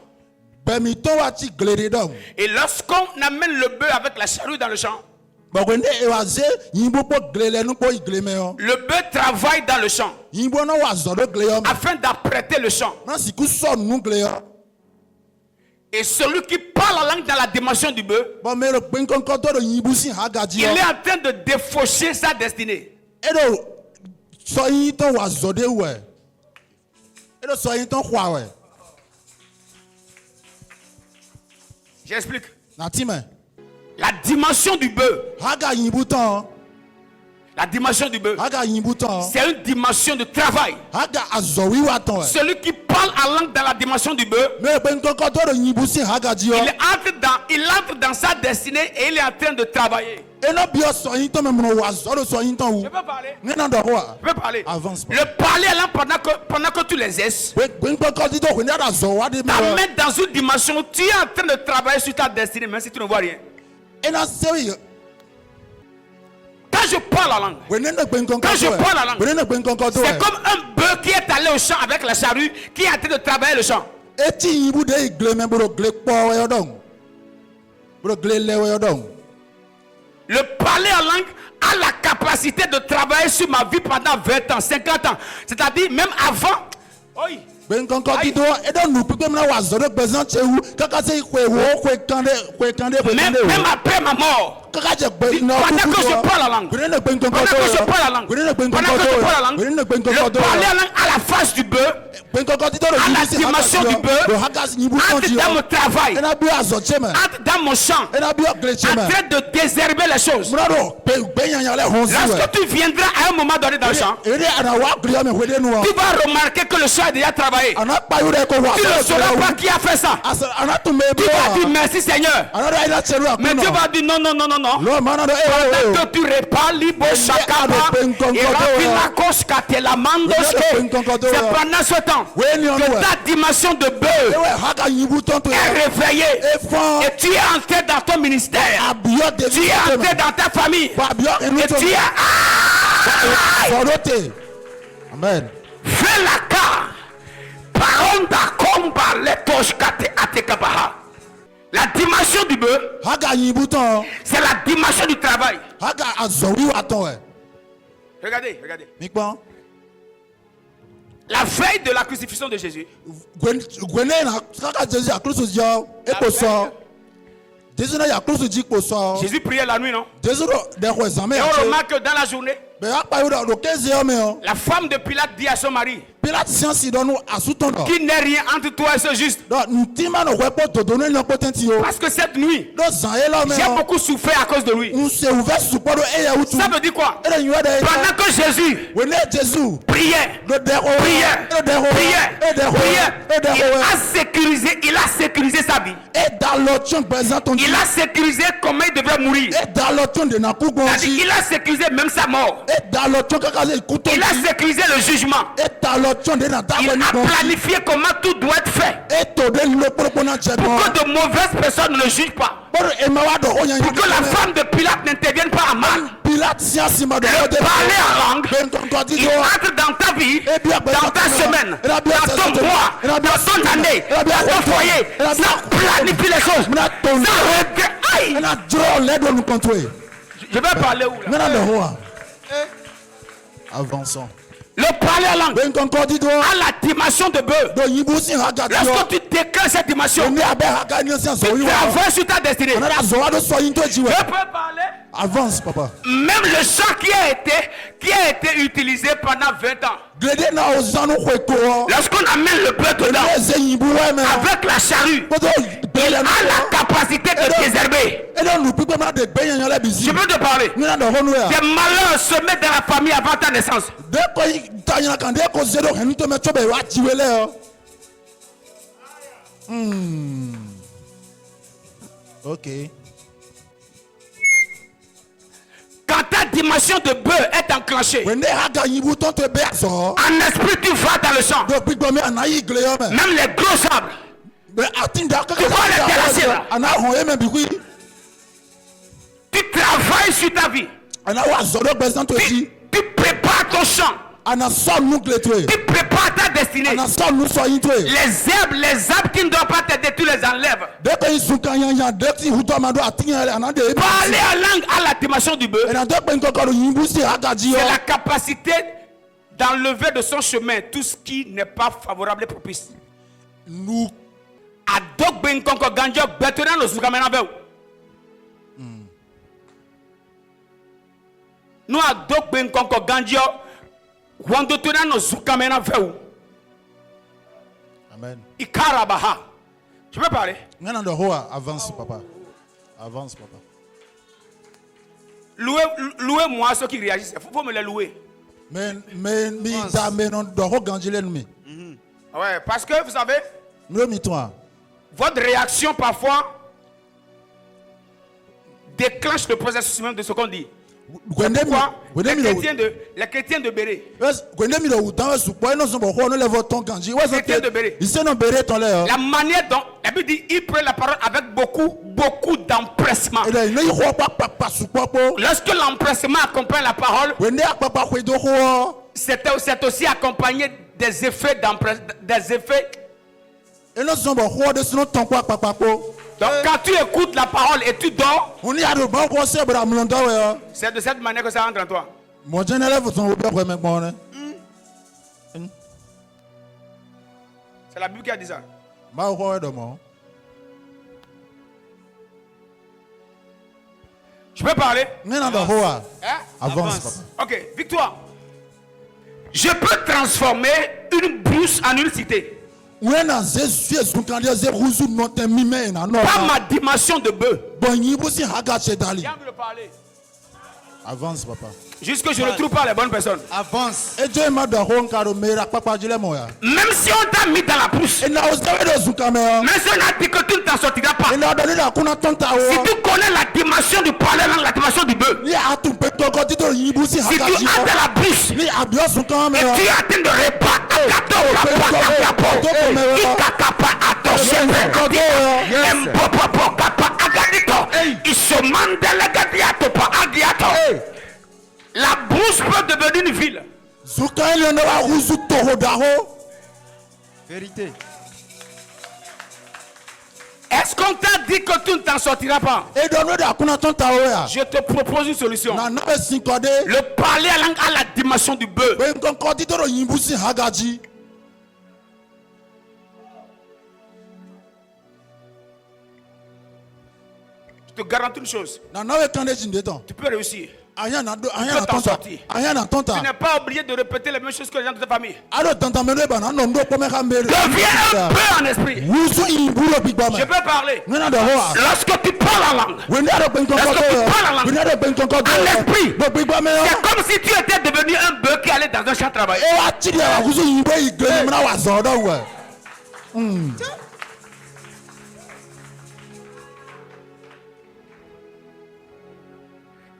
Ben mi to wa ti glede dom. Et lorsqu'on amène le bœuf avec la charrue dans le champ, Ba ko ne e wa ze yimbo po glele nu po igleme yo. le bœuf travaille dans le champ Yimbo na wa zo do gle yo. afin d'apprêter le champ. Na siku so nu gle yo. Et celui qui parle la langue dans la dimension du bœuf, Ba me ro ben konko to do yimbu si hagaji il yo. est en train de défaucher sa destinée. E do so yin to wa zo de we. E do so yin to kwa we. J'explique. Na ti me. La dimension du bœuf, Haga yimbu ton. la dimension du bœuf, Haga yimbu ton. c'est une dimension de travail. Haga azowi wa ton we. Celui qui parle en langue dans la dimension du bœuf, Me ben konko to do yimbu si hagaji yo. il entre dans sa destinée et il est en train de travailler. E no bio so yin to me mo wa zo do so yin ton Je wu. peux parler? Ne na do wa. Je peux parler? Avance pas. Le parler en langue pendant que tu l'exerces, Ben konko di do ko ne da zo wa de me. t'amène dans une dimension, tu es en train de travailler sur ta destinée, même si tu ne vois rien. E na sewi. Quand je parle en langue, Quand je parle la langue, c'est comme un bœuf qui est allé au champ avec la charrue, qui est en train de travailler le champ. Eti yibu de igle me bro gle po we odong. Bro gle le we odong. Le parler en langue a la capacité de travailler sur ma vie pendant 20 ans, 50 ans. C'est-à-dire même avant. Oui. Ben konko di do e do nu pipe na wa zo do bezan chewu kaka se kwe wo kwe kande Même après ma mort. kaka je gbe na Pendant que je parle la langue. Pendant Pendant que je parle la langue. Pendant que je parle la langue. Le parler en langue à la face du bœuf, ben konko di do à la dimension du bœuf, do hagas yibu ton entre di dans mon travail, e na bi azo cheme entre dans mon champ, e na bi gle en cheme train de désherber les choses. brado ben yan le honsi we Lorsque tu viendras à un moment donné dans le champ, ere ana wa gle me hwede nu tu vas remarquer que le champ a déjà travaillé. ana pa yu de ko wa Tu ne sauras pas qui a fait ça. ana tu me Tu vas dire merci Seigneur. ana da ila cheru Mais Dieu va dire non, non, non, non, non. lo mana do Pendant que tu répares libo shakaba et rapilakos katelamandos, c'est pendant ce temps que ta dimension de bœuf est réveillée et tu es entré dans ton ministère. Tu es entré dans ta famille et tu es Amen. fais la car. Paronda komba letos kate atekabaha. La dimension du bœuf, c'est la dimension du travail. Regardez, regardez. La veille de la crucifixion de Jésus, Jésus priait la nuit, non? Et on remarque que dans la journée, la femme de Pilate dit à son mari, qui n'est rien entre toi et ce juste. Parce que cette nuit, j'ai beaucoup souffert à cause de lui. Ça veut dire quoi? Pendant que Jésus priait, il a sécurisé sa vie. Il a sécurisé comment il devait mourir. Il a sécurisé même sa mort. Il a sécurisé le jugement. Il a planifié comment tout doit être fait. Pour que de mauvaises personnes ne le jugent pas. Pour que la femme de Pilate n'intervienne pas à mal. Le parler en langue, il entre dans ta vie, dans ta semaine, dans ton mois, dans ton année, dans ton foyer. Ça planifie les choses. Je vais parler où là? Avançons. Le parler en langue à la dimension de bœuf. Lorsque tu déclenches cette dimension, tu travailles sur ta destinée. Je peux parler. Avance, papa. Même le champ qui a été utilisé pendant 20 ans. Lorsqu'on amène le bœuf dedans, avec la charrue, il a la capacité de désherber. Je peux te parler. Des malheurs semés dans la famille avant ta naissance. Ok. Quand ta dimension de bœuf est enclenchée, en esprit tu vas dans le champ. Même les gros sables. Tu vois les terrasser là. Tu travailles sur ta vie. ana wa zodo besan to si Tu prépares ton champ. ana so nu kletwe Tu prépares ta destinée. ana so nu so yitwe Les arbres qui ne doivent pas t'aider, tu les enlèves. de ko isuka yanya de ti huto amado atinya ana de Parler en langue à la dimension du bœuf. ena de pe nkoko ro yimbu si agaji yo C'est la capacité d'enlever de son chemin tout ce qui n'est pas favorable et propice. nu Adok ben konko ganjo betona no sukamena be. No adok ben konko ganjo wando tona no sukamena be. amen Ikarabaha. Tu peux parler? ngana de hoa avance papa avance papa Louez moi ceux qui réagissent. Faut me les louer. men mi da menon do ho ganjile nu mi Ouais, parce que vous savez, mi mi toi votre réaction parfois déclenche le processus même de ce qu'on dit. gwende mi Pourquoi gwende mi les chrétiens de Béré, gwende mi do utan su po eno so bo ho no le vo ton ganji wa so Chrétien de Béré. il se no bere ton le la manière dont la Bible dit, il prend la parole avec beaucoup d'empressement. et le ho pa su popo Lorsque l'empressement accompagne la parole, gwende apapa ko do ho c'est aussi accompagné des effets des effets. eno so bo ho de sino ton kwa papa ko Donc quand tu écoutes la parole et tu dors, oni ado ba ko se bra mlonda we c'est de cette manière que ça entre en toi. mo jenele vo son obi ko me gbon C'est la Bible qui a dit ça. ma ho do mo Je peux parler? ngana do ho Hein? avance papa Ok, Victoire. Je peux transformer une brousse en une cité. wena Jésus kan dia ze ruzu no te mi me na no Pas ma dimension de bœuf. bon yibu si haga chetali J'ai envie de parler. avance papa Jusque je ne trouve pas les bonnes personnes. Avance. e je ma do ho nkaro mera papa jile mo ya Même si on t'a mis dans la brousse, e na o se do zuka me même si on a dit que tu ne t'en sortiras pas, e na do ni na kuna tonta si wo tu connais la dimension du parler, la dimension du bœuf, ni atu pe to ko ti do yibu si si tu haga ji as dans la brousse ni abio zuka me et tu es en train de rebattre, la brousse peut devenir une ville. zuka ile na wa ruzu to ho da ho Vérité. Est-ce qu'on t'a dit que tu ne t'en sortiras pas? e do no da kuna tonta wo ya Je te propose une solution. na na e sin ko de Le parler à la dimension du bœuf. pe nkan ko ti do yibu si haga ji Je te garantis une chose. na na we kan de jinde ton Tu peux réussir. anya na peux t'en tonta sortir. aya na Tu tonta n'es pas obligé de répéter les mêmes choses que les gens de ta famille. alo tonta me ba na no ndo ko me ka mbere Deviens un peu en esprit. wuzu yibu ro bi ba Je ma peux parler. ngana do ho Lorsque tu parles en langue, we na do pe nkan ko Est-ce que tu parles en langue? we na do pe nkan ko En esprit. do bi ba me c'est comme si tu étais devenu un bœuf qui allait dans un champ travailler. e wa ti dia wuzu yibu yi gbe me na wa zo do we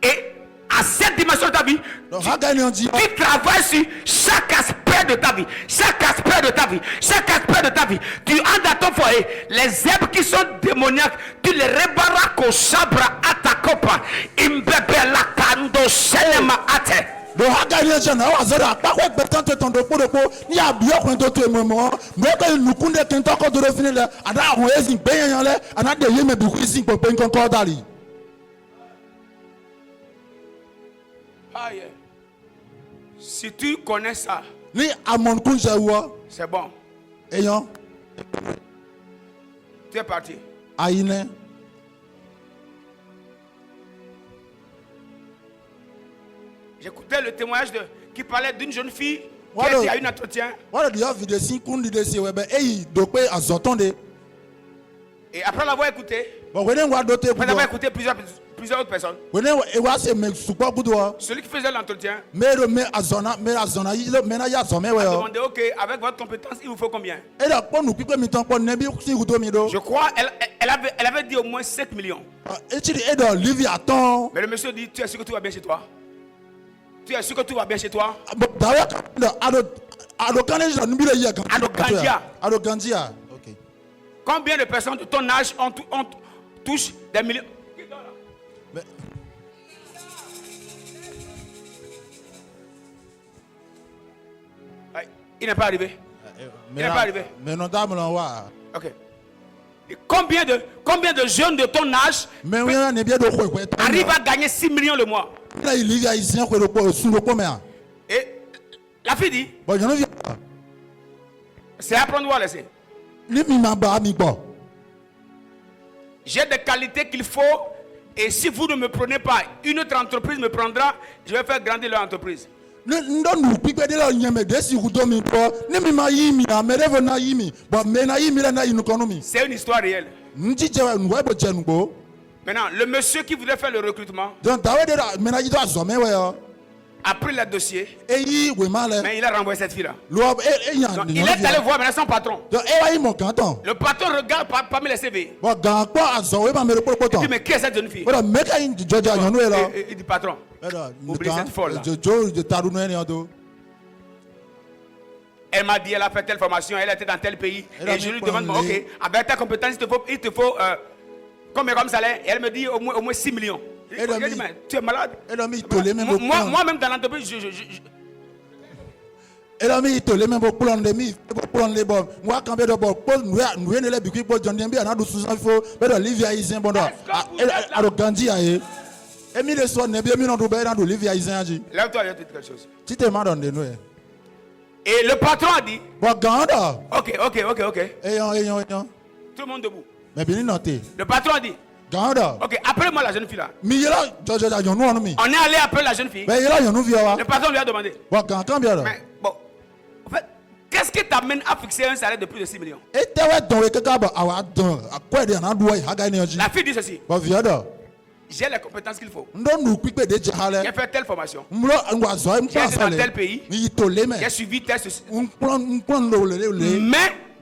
Et à cette dimension de ta vie, do haga ni on di tu travailles sur chaque aspect de ta vie. Chaque aspect de ta vie. Chaque aspect de ta vie. Tu entres dans ton foyer. Les herbes qui sont démoniaques, tu les rebarras au sabra à ta copa. Imbebe la kando selema ate. do haga ni je na wa zo da pa ko gbe tan to ton do po ni abio ko to to mo mo ko nukunde ken to ko do fini le ada ho ezin gbe yan le ana de ye me bi ku sin po pe nkan ko dari Aïe. Si tu connais ça, ni amon kun je wo c'est bon. eyan Tu es parti. ayine J'écoutais le témoignage qui parlait d'une jeune fille qui Voilà. était à un entretien. wala di ya video sin kun di de se we be eyi do pe azoton de Et après l'avoir écouté, bo we ne wa do te après ku avoir écouté plusieurs autres personnes, we ne e wa se me supo ku do celui qui faisait l'entretien me azona yi me na ya zo me we a o demandé, ok, avec votre compétence, il vous faut combien? e da po nu pipe mi tan po ne bi si ku do mi do Je crois elle avait dit au moins 5 millions. e ti e do live aton Mais le monsieur dit, tu es sûr que tout va bien chez toi? Tu es sûr que tout va bien chez toi? dawa ado kan je nu bi le ye kan Ado gandia. ado gandia okay Combien de personnes de ton âge touchent des millions? Il n'est pas arrivé. Il n'est pas arrivé. Mais non, dame, là, ouais. Ok. Et combien de jeunes de ton âge Mais oui, on est bien de quoi. arrivent à gagner 6 millions le mois? Là, il y a ici un peu de sous le commun. Et la fille dit, Bon, je ne viens pas. c'est à prendre ou à laisser. Ni mi ma ba mi bon. J'ai des qualités qu'il faut. Et si vous ne me prenez pas, une autre entreprise me prendra. Je vais faire grandir leur entreprise. Ndo nu pipe de la nyeme de si hudo mi ko. Ni mi ma yimi na me revo na yimi. Bon, me na yimi la na inu konomi. C'est une histoire réelle. Nti jewa nwe bo jenu bo. Maintenant, le monsieur qui voudrait faire le recrutement Donc tawe de la me na yido azome we yo. a pris le dossier, Eyi we male. mais il a renvoyé cette fille-là. Lo yan. Donc, il est allé voir maintenant son patron. Donc e wa yi mo kanton. Le patron regarde parmi les CV. Bon, gan ko azo we ma me le Il poto. dit, mais qui est cette jeune fille? Voilà, mec a une joja yonu e la. Il dit, patron, oublie cette folle là. Je taru no ene odo. Elle m'a dit, elle a fait telle formation, elle était dans tel pays. Et je lui demande, ok, avec ta compétence, il te faut combien comme salaire? Et elle me dit au moins 6 millions. Je lui dis, mais tu es malade. Moi-même dans l'entreprise, Et là, il te le même pour prendre les bombes. Moi, quand je vais pour nous ne les biquets pour John Dembi, on a 12 ans, il faut faire Olivia Isin bon. À Gandhi, et Emile Son n'est bien mis dans Olivia Isin. Lève-toi, je vais te dire quelque chose. Tu te demandes de nous. Et le patron a dit, Bon, Ganda. ok. Ayant. Tout le monde debout. Mais bien noté. Le patron a dit, Ganda. ok, appelez-moi la jeune fille là. Mais il y a On est allé appeler la jeune fille. mais il y a Le patron lui a demandé, bon, quand bien là. mais bon, en fait, qu'est-ce qui t'amène à fixer un salaire de plus de 6 millions? Et tu es dans le cas à quoi il y a un doigt à gagner. La fille dit ceci, Bon, viens là. j'ai les compétences qu'il faut. Nous piquons des jahales. J'ai fait telle formation. J'ai été dans tel pays. J'ai suivi tel ceci. Mais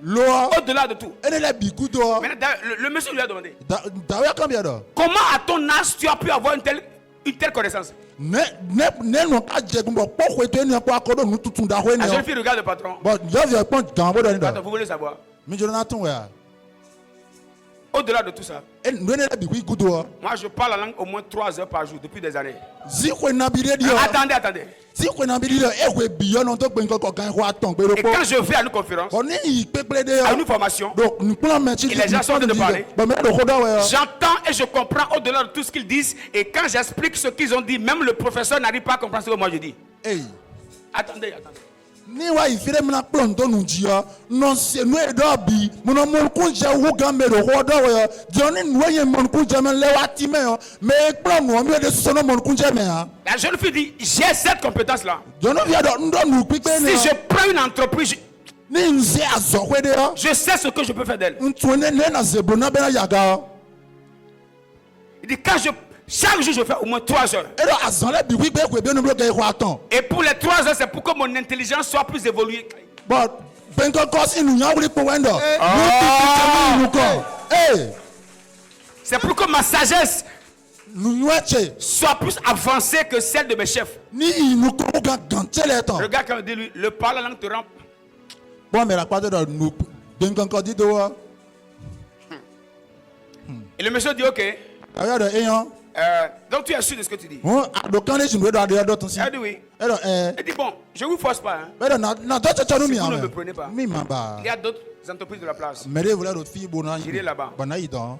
au-delà de tout, maintenant, le monsieur lui a demandé, comment à ton âge tu as pu avoir une telle connaissance? La jeune fille regarde le patron. Attends, vous voulez savoir? Au-delà de tout ça, moi je parle la langue au moins 3 heures par jour depuis des années. Attendez. Et quand je vais à une conférence, à une formation, et les gens sont en train de parler, j'entends et je comprends au-delà de tout ce qu'ils disent. Et quand j'explique ce qu'ils ont dit, même le professeur n'arrive pas à comprendre ce que moi je dis. Attendez. Ni wa ifire mina plonto nujia non se no edobi muno mulku je wuga mero hodo yo joni nwe mulku je men lewati me yo me plan no mi de sono mulku je me ha. La jeune fille dit, j'ai cette compétence là. Jono via do ndo nu pipe ne. Si je prends une entreprise, ni nze azokwe de yo. je sais ce que je peux faire d'elle. Ntune ne na zebona be na yaga. Il dit, chaque jour je fais au moins 3 heures. Et pour les 3 heures, c'est pour que mon intelligence soit plus évoluée. C'est pour que ma sagesse soit plus avancée que celle de mes chefs. Regarde quand il dit lui, le parler la langue te rend. Bon, mais la part de nous, et le monsieur dit ok. Donc tu es sûr de ce que tu dis? Elle dit oui. Elle dit bon, je ne vous force pas. Si vous ne me prenez pas, il y a d'autres entreprises de la place. J'irai là-bas.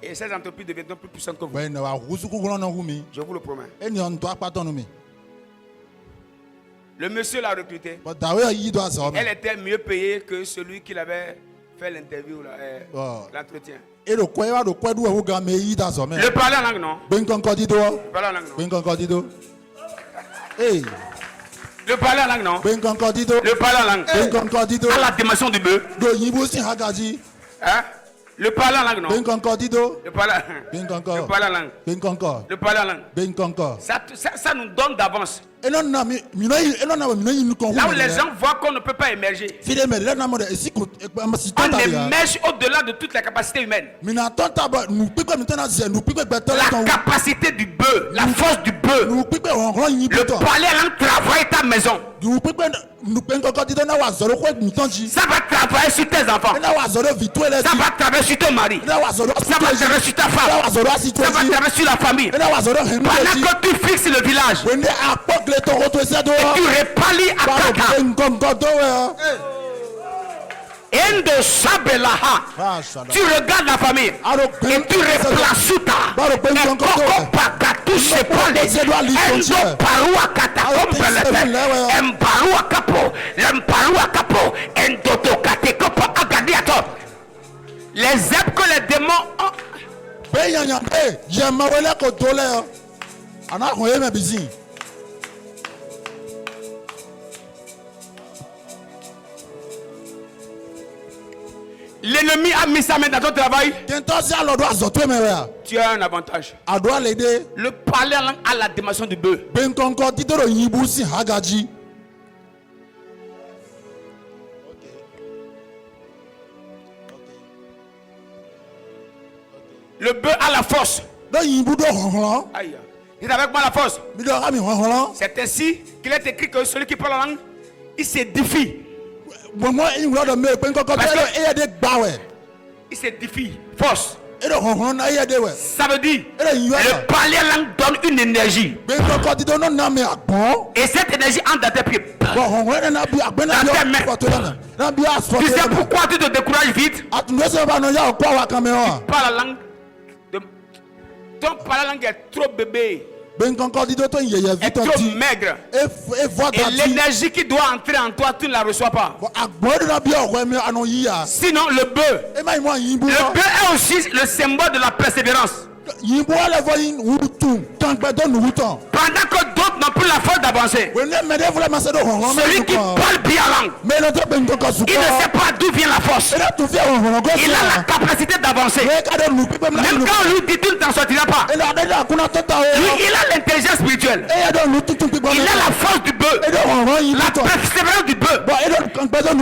Et ces entreprises deviendront plus puissantes que vous. Je vous le promets. Le monsieur l'a recruté. Elle était mieux payée que celui qui avait fait l'interview, l'entretien. Le parler en langue, non? Le parler en langue, non? Le parler en langue, non? Le parler en langue. À la dimension du bœuf. Hein? Le parler en langue, non? Le parler en langue. Le parler en langue. Ça nous donne d'avance. Là où les gens voient qu'on ne peut pas émerger, on émerge au-delà de toutes les capacités humaines. La capacité du bœuf, la force du bœuf. Le parler en langue travaille ta maison. Ça va travailler sur tes enfants. Ça va travailler sur ton mari. Ça va travailler sur ta femme. Ça va travailler sur la famille. Pendant que tu fixes le village, tu repalis à Kaka. Endo Sabelaha. Tu regardes la famille et tu replaces sous ta. Et Koko Pakatou se prend les Endo Parua Kata Kompelete. Emparua Kapo. L'Emparua Kapo. Endo Tokate Kopo Agadiato. Les êtres que les démons ont. L'ennemi a mis sa main dans ton travail. Tu as un avantage. Le parler en langue à la dimension du bœuf. Le bœuf a la force. Aïe. Il est avec moi la force. C'est ainsi qu'il est écrit que celui qui parle la langue, il s'édifie. Il s'édifie. Force. Ça veut dire le parler en langue donne une énergie. Et cette énergie entre dans tes pieds. Dans tes mains. Tu sais pourquoi tu te décourages vite? Tu parles la langue. Ton parler la langue est trop bébé. Est trop maigre. Et l'énergie qui doit entrer en toi, tu ne la reçois pas. Sinon, le bœuf. Le bœuf est aussi le symbole de la persévérance. Pendant que d'autres n'ont plus la force d'avancer, celui qui parle bien langue, il ne sait pas d'où vient la force. Il a la capacité d'avancer. Même quand on lui dit tu ne t'en sortiras pas, lui il a l'intelligence spirituelle. Il a la force du bœuf, la persévérance du bœuf.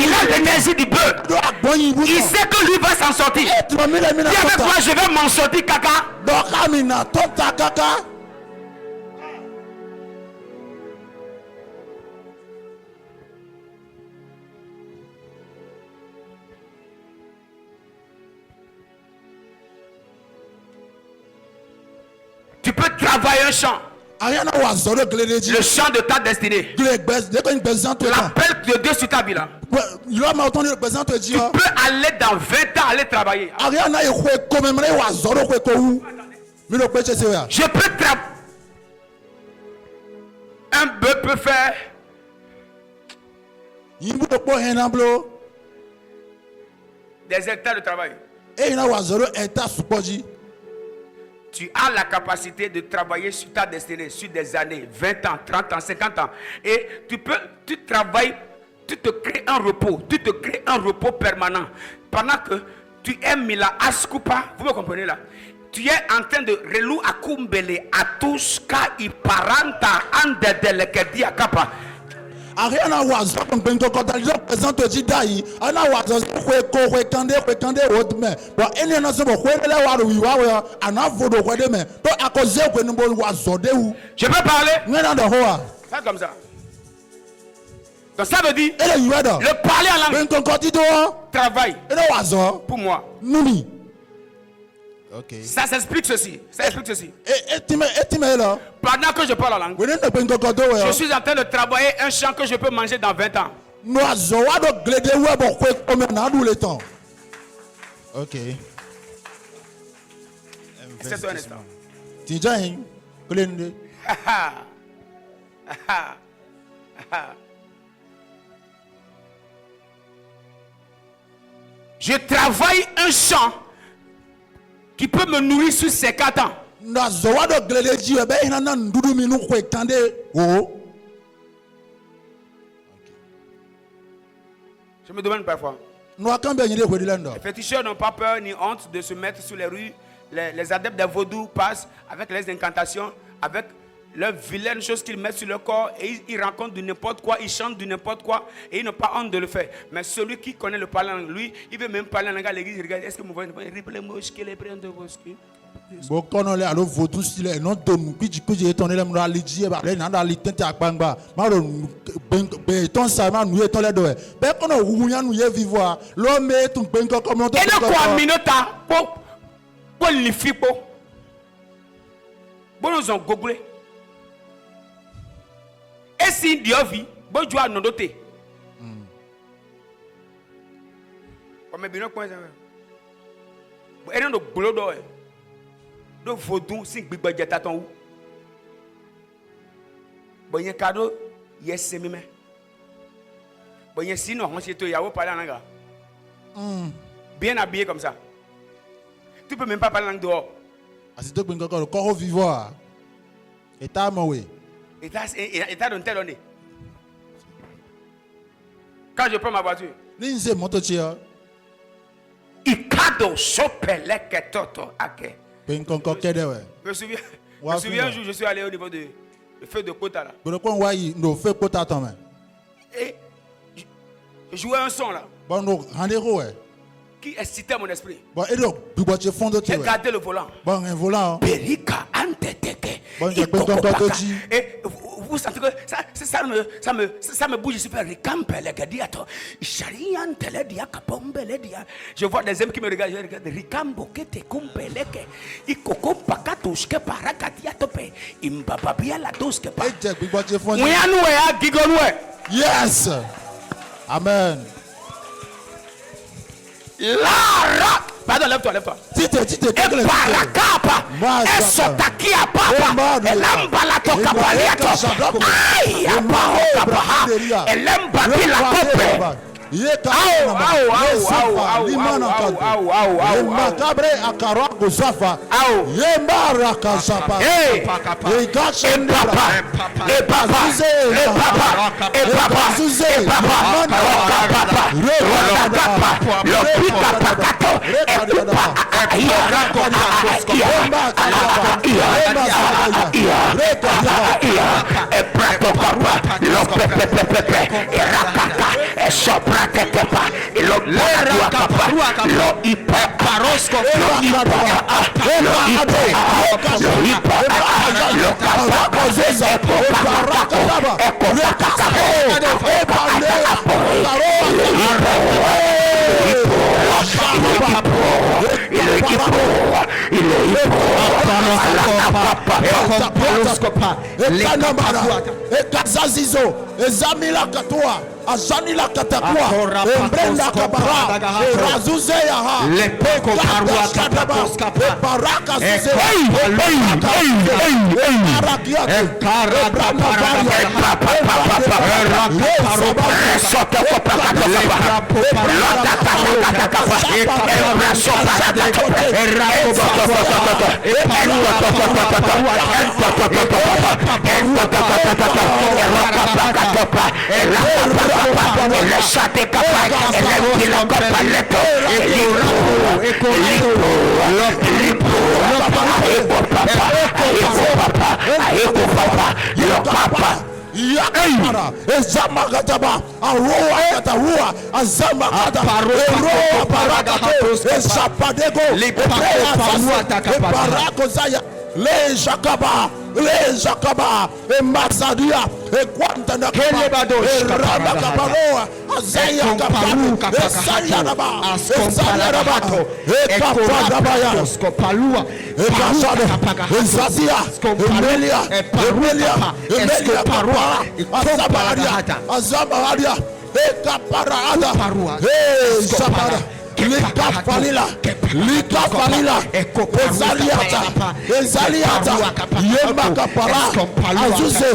Il a l'énergie du bœuf. Il sait que lui va s'en sortir. Dis avec moi, je vais m'en sortir, Kaka. Tu peux travailler un champ. Le champ de ta destinée. L'appel de Dieu sur ta vie là. Tu peux aller dans 20 ans aller travailler. Je peux travailler. Un bœuf peut faire des hectares de travail. Tu as la capacité de travailler sur ta destinée, sur des années, 20 ans, 30 ans, 50 ans. Et tu travailles, tu te crées un repos, permanent. Pendant que tu es mis là, askupa, vous me comprenez là? Tu es en train de relou à kumbele, à tous ka i paranta, ande de lekedi à kapa. Ariana was up when Cocotalio present to Jidai, and I was Kande, but any other where we were, and I voted where they met. But I was there when the boy was so they. Je peux parler? Fais comme ça. Donc ça veut dire le parler en langue. Travail. Pour moi. Okay. Ça s'explique ceci. Pendant que je parle en langue, je suis en train de travailler un champ que je peux manger dans 20 ans. Ok. C'est un instant. Je travaille un champ qui peut me nourrir sur 50 ans. Je me demande parfois. Les féticheurs n'ont pas peur ni honte de se mettre sur les rues. Les adeptes des vaudous passent avec les incantations, avec leurs vilaines choses qu'ils mettent sur leur corps, et ils rencontrent du n'importe quoi, ils chantent du n'importe quoi, et ils n'ont pas honte de le faire. Mais celui qui connaît le parler, lui, il veut même parler en langue à l'église, il regarde, est-ce que vous voyez si diovi bojo anodote o me bino point bo ene do gbolodo e do vodun sin gbigba jeta ton wu bo yen kado yese mi me bo yen si no hon se to yawo parler en anglais bien habillé comme ça tu peux même pas parler en langue dehors Asito gbe nkan ko ko vivre eta mo we et t'as donné tel année quand je prends ma voiture ni nse moto chi o Ikado sopele ketoto ake. pe nkan ko kede we Je me souviens un jour, je suis allé au niveau de le feu de Kota là. gboro ko wa yi no fe kota ton me Et je jouais un son là bon no hande ko we qui excitait mon esprit. bon e do bigbo che fondo ti J'ai we gardé le volant. bon en volant Perika anteteke. Bon, j'ai pris ton totoji. Et vous sentez que ça me bouge. Je suis fait ricampele gadiato. Sharian tele dia kapombele dia. Je vois des hommes qui me regardent. Je regarde ricambo kete kumpeleke. Ikoko pakatuske parakatiato pe. Imbababia la doske pa. e je bigbo che fondo Muyanu ya gigonwe. yes amen Lara. Pardon, lève-toi. tite E parakapa. E sotakia papa. Elamba la toka paliato. Ay, apao kapa. Elemba bila kope. Makabre akara kusafa yembara kasapa Azanila katakua embrenda kabara razuze yaha le peko parua katakoska baraka zuze Ezamagataba aroa katarua azamagata aroa barakato esapadego barako zaya le jakaba e masadia e quanta na rabakabaroa azaya kaparu esanyanaba e kapadabaya skopalua e kasada ezazia emelia parua azamaria e kaparaada e zapara Lika falila ezaliata yemba kapara azuze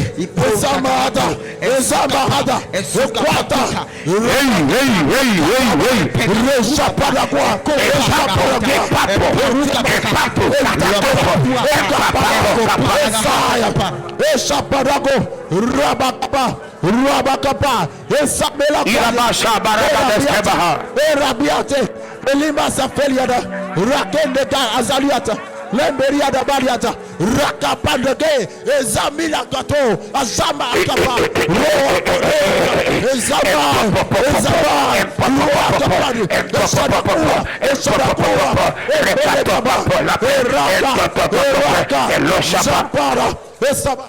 ezamahada ekwata reshapada kwa eshapadako rabakapa esabela rabiate elima safeliada rakende ka azaliata lemberiada bariata rakapandeke ezamila kato azama akapa ezama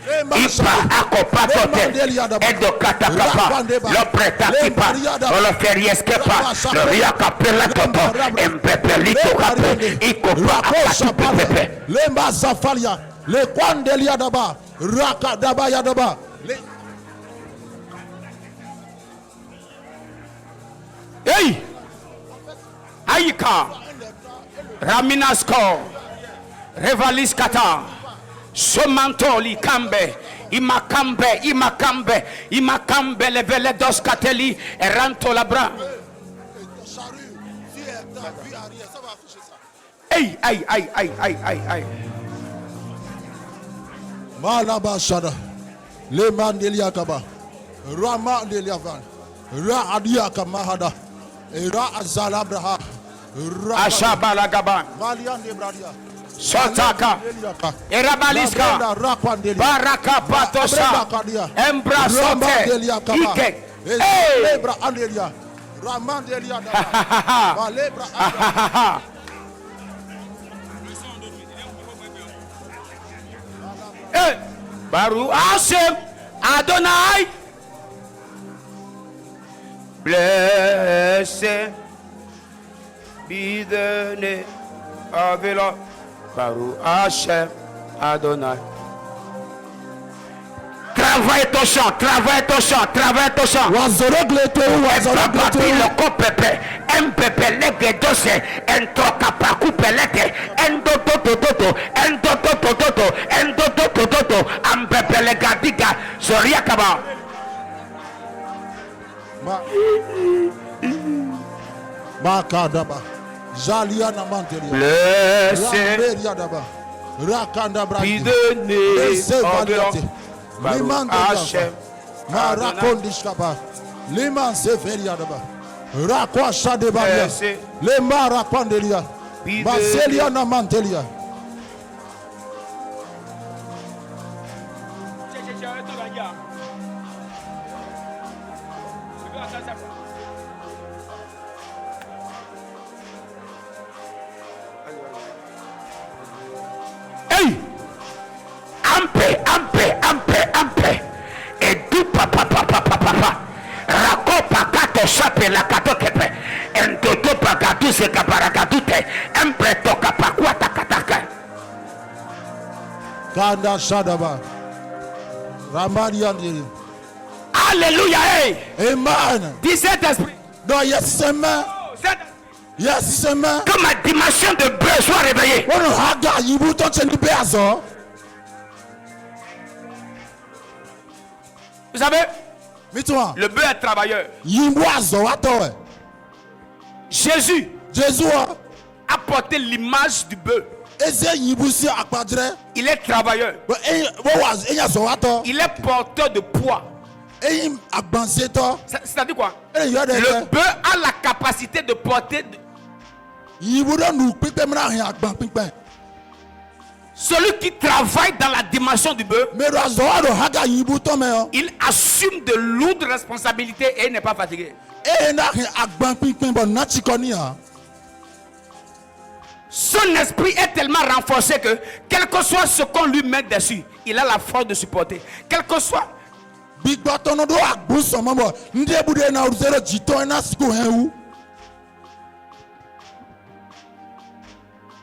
Ipa akopatote edo katakapa lo preta kipa lo ferieskepa lo ria kapela toto empepelito kape ikopa akatipepe Lemba Zafalia, le Kwandelia Daba, Raka Daba Yadaba. Hey! Aïka! Raminasko! Revaliskata! Somantoli Kambe! Imakambe, levele dos kateli, eranto labra. Aïe. Malaba Shada, le Mandelia Kaba, Rama Deliavan, Ra Adiaka Mahada, Ra Azalabraha, Ashabalagaban. Malian de Bradia. Sotaka, Erabaliska, Baraka Patosa, Embrasote, Ike, Lebra Andelia, Ramandelia, Lebra. Baru Hashem Adonai, blessed be the name of the Lord. Baru Hashem Adonai. Travaille ton chant. Le copepe, MPP, legedose, entoka pakupelete, endototototo, ampepe legadiga, Zoriakaba. Makadaba, Jaliana Mantelia, Rakanda be the name of the Lord. Liman Hashem Marakondishkaba, Liman Severiadaba, Rakwa Shadebalia, Lema Rakwandelia, Baselia Namantelia. Hey! Ampe. Et du papa. Rakopa kato sape la kato kepe. Entoto pagatu se kaparakatute. Empe toka pakwata kataka. Kanda Shadaba, Ramadian. Alléluia, hey! Amen. Dis cet esprit. Non, yes, c'est main. Yes, c'est main. Que ma dimension de bœuf soit réveillée. On a il vous tente de béazo. Vous savez, Mets-toi. le bœuf est travailleur. Yimboazo, attends. Jésus Jésus a porté l'image du bœuf. Il est travailleur. Il est porteur de poids. C'est-à-dire quoi? Le bœuf a la capacité de porter. Celui qui travaille dans la dimension du bœuf, il assume de lourdes responsabilités et il n'est pas fatigué. Son esprit est tellement renforcé que quel que soit ce qu'on lui met dessus, il a la force de supporter. Quel que soit.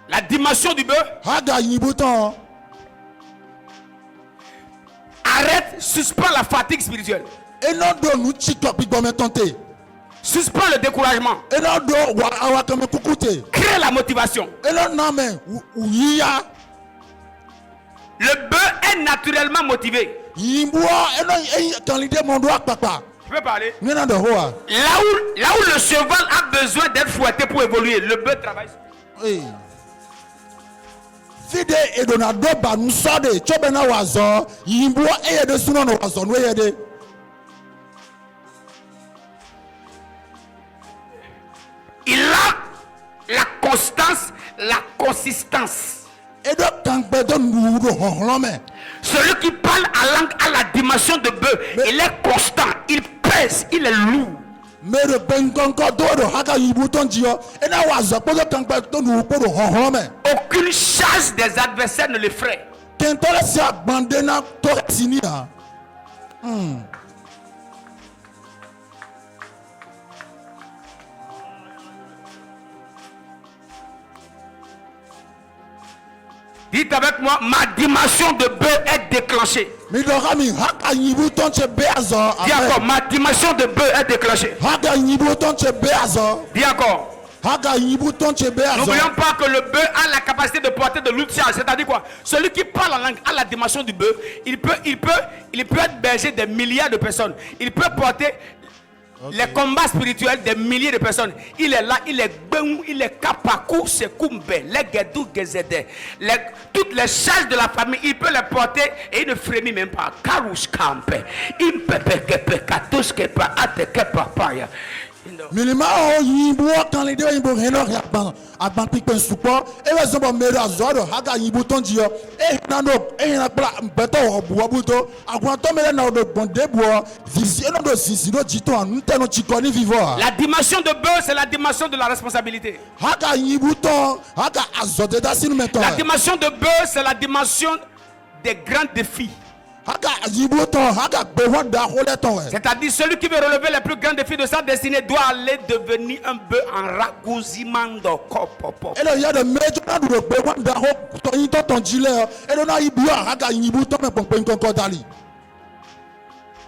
La dimension du bœuf arrête, suspend la fatigue spirituelle. Suspend le découragement. Crée la motivation. Le bœuf est naturellement motivé. Je peux parler. Là où le cheval a besoin d'être fouetté pour évoluer, le bœuf travaille. Il a la constance, la consistance. Celui qui parle à langue à la dimension de bœuf, il est constant, il pèse, il est lourd. Aucune charge des adversaires ne l'effraie. Kentole si abandona Toretini. Dites avec moi, ma dimension de bœuf est déclenchée. Midorami haka nyibu tonche beazo. Dis encore, ma dimension de bœuf est déclenchée. Haka nyibu tonche beazo. Dis encore. Haka nyibu tonche beazo. N'oublions pas que le bœuf a la capacité de porter de l'outillage. C'est-à-dire quoi? Celui qui parle en langue a la dimension du bœuf. Il peut être berger des milliards de personnes. Il peut porter les combats spirituels des milliers de personnes. Il est là, il est bon, il est kapakou, c'est kumbe, les guédou, gezede, toutes les charges de la famille, il peut les porter et il ne frémit même pas. Karouche kampe, impepe kepe, katouche kepa, ate kepa paya. Minima o yibu kan le de yibu heno agban pipen support e we zobo mera zodo haga yibu tonji yo e na pla beto obuobuto agwan to mele na do bonde bo visi no do sisi do jito anu teno chikoni vivo. La dimension de bœuf, c'est la dimension de la responsabilité. Haga yibu ton haga azode da sinu meton. La dimension de bœuf, c'est la dimension des grands défis. C'est-à-dire celui qui veut relever les plus grands défis de sa destinée doit aller devenir un bœuf en ragousimando.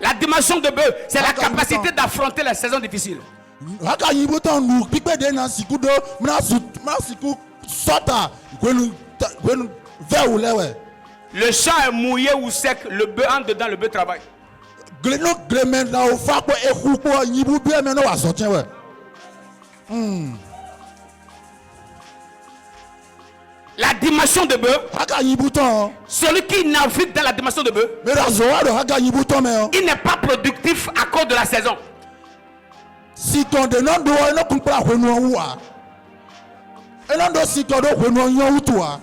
La dimension de bœuf, c'est la capacité d'affronter les saisons difficiles. Le champ est mouillé ou sec, le bœuf entre dedans, le bœuf travaille. La dimension de bœuf, celui qui navigue dans la dimension de bœuf, il n'est pas productif à cause de la saison. Si ton de non doit ne comprend pas quoi, et non doit si ton de toi.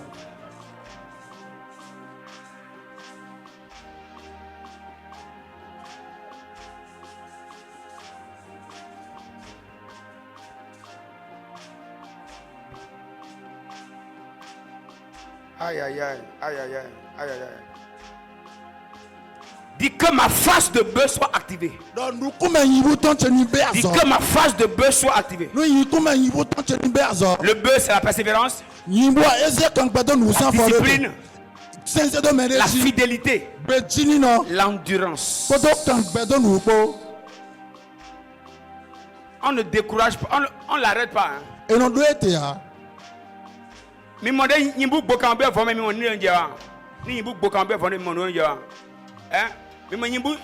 Aïe, aïe, aïe, aïe, aïe, aïe, aïe, aïe. Dis que ma face de bœuf soit activée. Dis que ma face de bœuf soit activée. Le bœuf, c'est la persévérance, la discipline, la fidélité, l'endurance. On ne décourage pas, on ne l'arrête pas. Hein. Mi monde nyimbu bokambe fome mi woni nja ni nyimbu bokambe fome mi woni nja mi ma nyimbu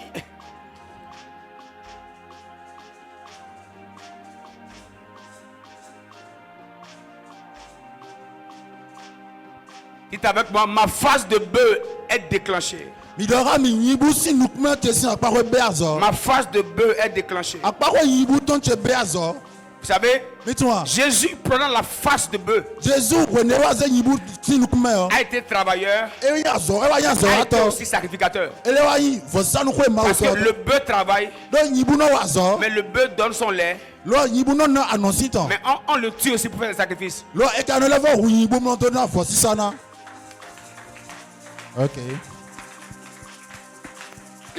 Dites avec moi, ma phase de bœuf est déclenchée. Ma phase de bœuf est déclenchée. Vous savez, Jésus prenant la face de bœuf a été travailleur, a été aussi sacrificateur. Parce que le bœuf travaille, mais le bœuf donne son lait. Mais on le tue aussi pour faire des sacrifices.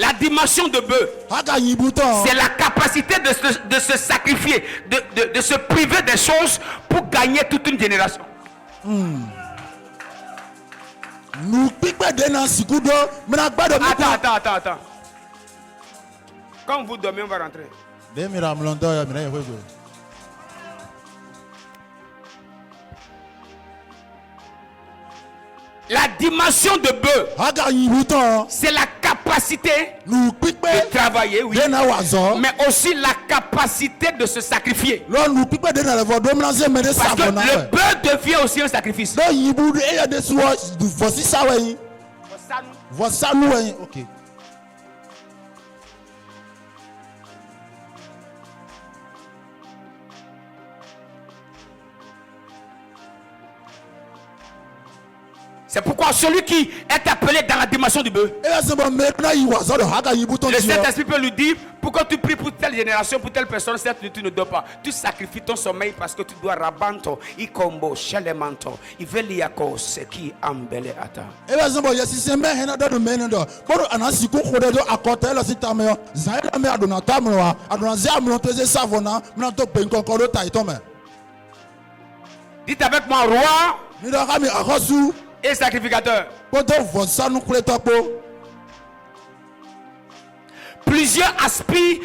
La dimension de bœuf, c'est la capacité de se sacrifier, de se priver des choses pour gagner toute une génération. Attends. Quand vous dormez, on va rentrer. La dimension de bœuf, c'est la capacité de travailler, oui, mais aussi la capacité de se sacrifier. Parce que le bœuf devient aussi un sacrifice. C'est pourquoi celui qui est appelé dans la dimension du bœuf, e se bo me na yi wa zo do haga yi buton le ti yo Saint-Esprit peut lui dire, pourquoi tu pries pour telle génération, pour telle personne, certes tu ne dors pas. Tu sacrifies ton sommeil parce que tu dois rabanto, ikombo, shelemanto, iveliako, seki, ambele ata. e se bo ye si se me he na do me ne do bo ana si ko ko de do akota lo si ta me yo za ila me adona ta mo wa adona ze amlo to ze savona me to pe nko ko do ta ito me Dites avec moi, roi mi do ka mi akosu et sacrificateur. ko do vo sanu kule to po Plusieurs aspirent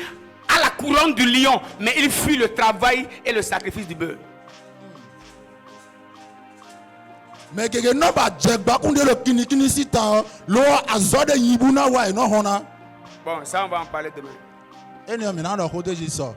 à la couronne du lion, mais ils fuient le travail et le sacrifice du bœuf. me keke no ba je gba kun de lo kini si ta lo azo de yibu na wa no hona Bon, ça on va en parler demain. eni mi na do ko de ji so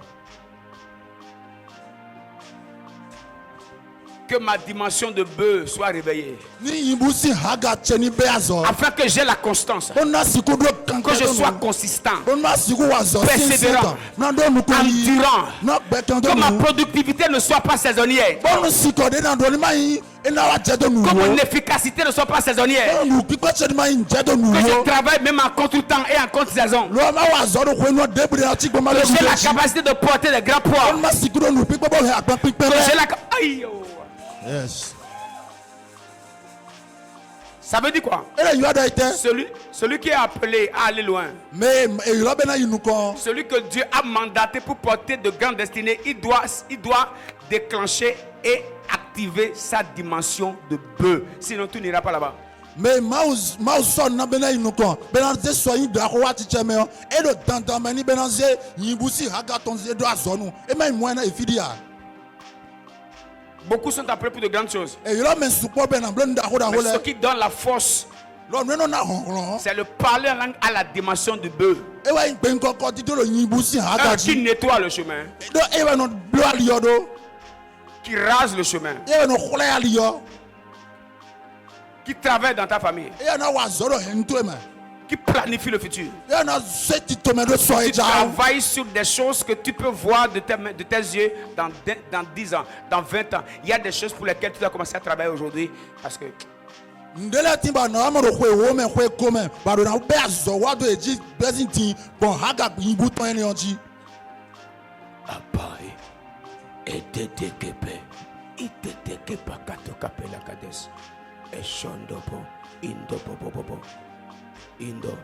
Que ma dimension de bœuf soit réveillée. ni yibu si haga cheni be azo Afin que j'ai la constance. on na si ko do kan Que je sois consistant. on na si ko wa zo Persévérant. na do nu ko yi Endurant. na gbe kan do Que ma nu productivité ne soit pas saisonnière. bonu si ko de na do ni mai ina wa je do nu Que wo mon efficacité ne soit pas saisonnière. nu pipa che ni mai je do nu Que je wo travaille même en contre-temps et en contre-saison. lo ma wa zo do ko no de bi na ti gbo ma Que le j'ai la capacité de porter des grands poids. on ma si ko do nu pipa bo he apan pipa Que j'ai la Aïe, oh. yes Ça veut dire quoi? ele yo da ite Celui qui est appelé à aller loin. mais e yo be na yinu ko Celui que Dieu a mandaté pour porter de grandes destinées, il doit déclencher et activer sa dimension de bœuf. Sinon, tu n'iras pas là-bas. mais mouse son na be na yinu ko be na ze so yin da ko wa ti che me o e do dandan me ni be na ze yibu si haga ton ze do azo nu e mai mo na e fidia Beaucoup sont appelés pour de grandes choses. e yo me supo be na blo nda ko da Mais ho ce le qui donne la force, lo no na hon c'est le parler en langue à la dimension du bœuf. e wa yin pe nko ko ti do lo yibu si haga Qui ji nettoie le chemin, do e wa no blo ali yo do qui rase le chemin, e wa no khole ali yo qui travaille dans ta famille, e na wa zo do hen to me qui planifie le futur. e na se ti to me do so e Tu ja travailles sur des choses que tu peux voir de tes yeux dans 10 ans, dans 20 ans. Il y a des choses pour lesquelles tu dois commencer à travailler aujourd'hui parce que ndele ti ba na amoro ko wo me ko ko me ba do na be azo wa do eji blessing ti bon haga yibu ton eni onji Apai, etetekepe, itetekepa katokapela kades, eshondopo, indopopopopo, indo.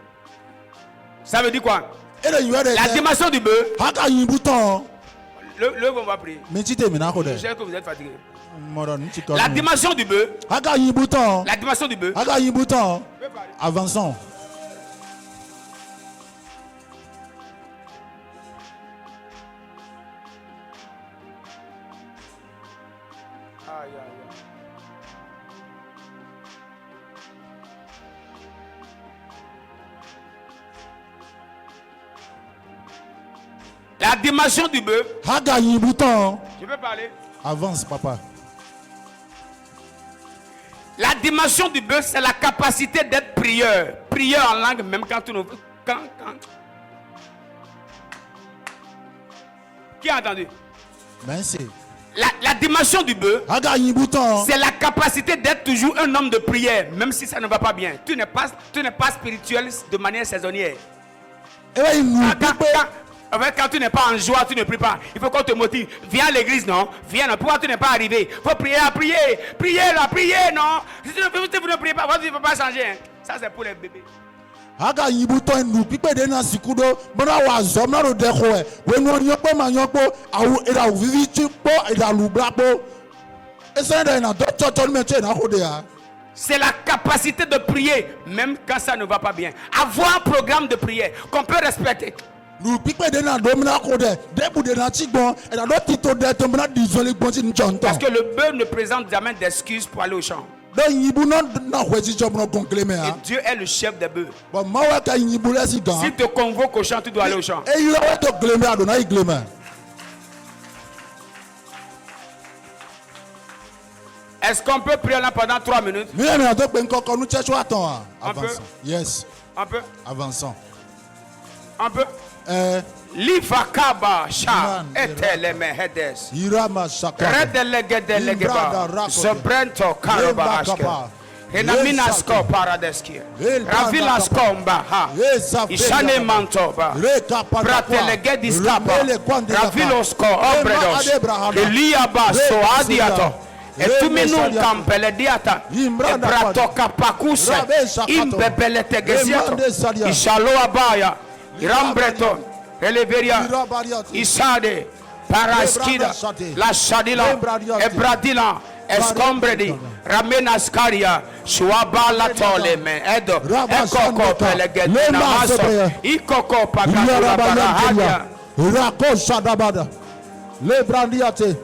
Ça veut dire quoi? ele yo de La dimension du bœuf. haga yibu ton Le on va prier. me ti te mi na ko de Je sais que vous êtes fatigué. moro ni ti ko La dimension du bœuf. haga yibu ton La dimension du bœuf. haga yibu ton avançons Aïe, aïe, aïe. La dimension du bœuf. haga yibu ton Je peux parler. avance papa La dimension du bœuf, c'est la capacité d'être prieur. Prieur en langue, même quand tu ne. Quand. Qui a entendu? merci La dimension du bœuf, haga yibu ton c'est la capacité d'être toujours un homme de prière, même si ça ne va pas bien. Tu n'es pas spirituel de manière saisonnière. e wa inu Quand tu n'es pas en joie, tu ne pries pas. Il faut qu'on te motive. Viens à l'église, non? Viens, non? Pourquoi tu n'es pas arrivé? Il faut prier, prier. Prier, là, prier, non? Si vous ne priez pas, vous ne pouvez pas changer. Hein. Ça, c'est pour les bébés. haga yibu ton nu pipe de na sikudo bona wa zo na ro de ko e we no nyo po ma nyo po awu e da vivi ti po e da lu bla po e se de na do to me che na ko de ya C'est la capacité de prier, même quand ça ne va pas bien. Avoir un programme de prière qu'on peut respecter. lu pipe de na do na ko de bu de na ti gbon e da do ti to de to na di zo le gbon ti njon Parce ton que le bœuf ne présente jamais d'excuses pour aller au champ. do yibu na ko ti job no gongle me Et ha Dieu est le chef des bœufs. bo ma wa ka yibu le si gan S'il te convoque au champ, tu dois aller au champ. e yo wa to gleme ado na igleme Est-ce qu'on peut prier là pendant 3 minutes? mi e mi na to pe nko ko nu che so aton ha Un peu. avance yes Un peu, avançons un peu. Livakaba sha eteleme hedes. Irama shaka Redelegedegeba. Sobrento karaba ashke. Renaminasko paradeskia. Ravilaskomba ha. Ishane mantoba. Pratelegediskapa. Ravilosko obredos. Eliabaso adiato. Etuminun kampelediata. Ebratoka pakusa. Imbebeletegeziato. Ishaloa baya. Irambreto. Eleveria. Isade. Paraskida. La shadila. Ebradila. Escombredi, Ramenas Caria, Shuabala Toleme, Edo, Ekoko Peleged, Namaso, Ikoko Pagura Barahadia, Rako Shadabada, Le Brandiate,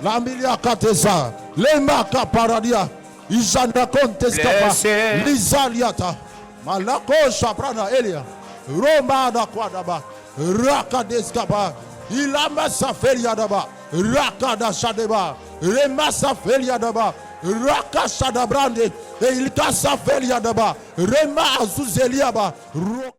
Lamilia Catesa, Le Maka Paradia, Isanda Contescapa, Lizaliata, Malako Shaprana Elia, Roma da Quadaba, Raka Descapa, Ilamasa Feriadaba, Raka da Shadeba. Remasa felia daba, Raka Shadabrande, Ilkasa felia daba, Rema Azuzeliaba.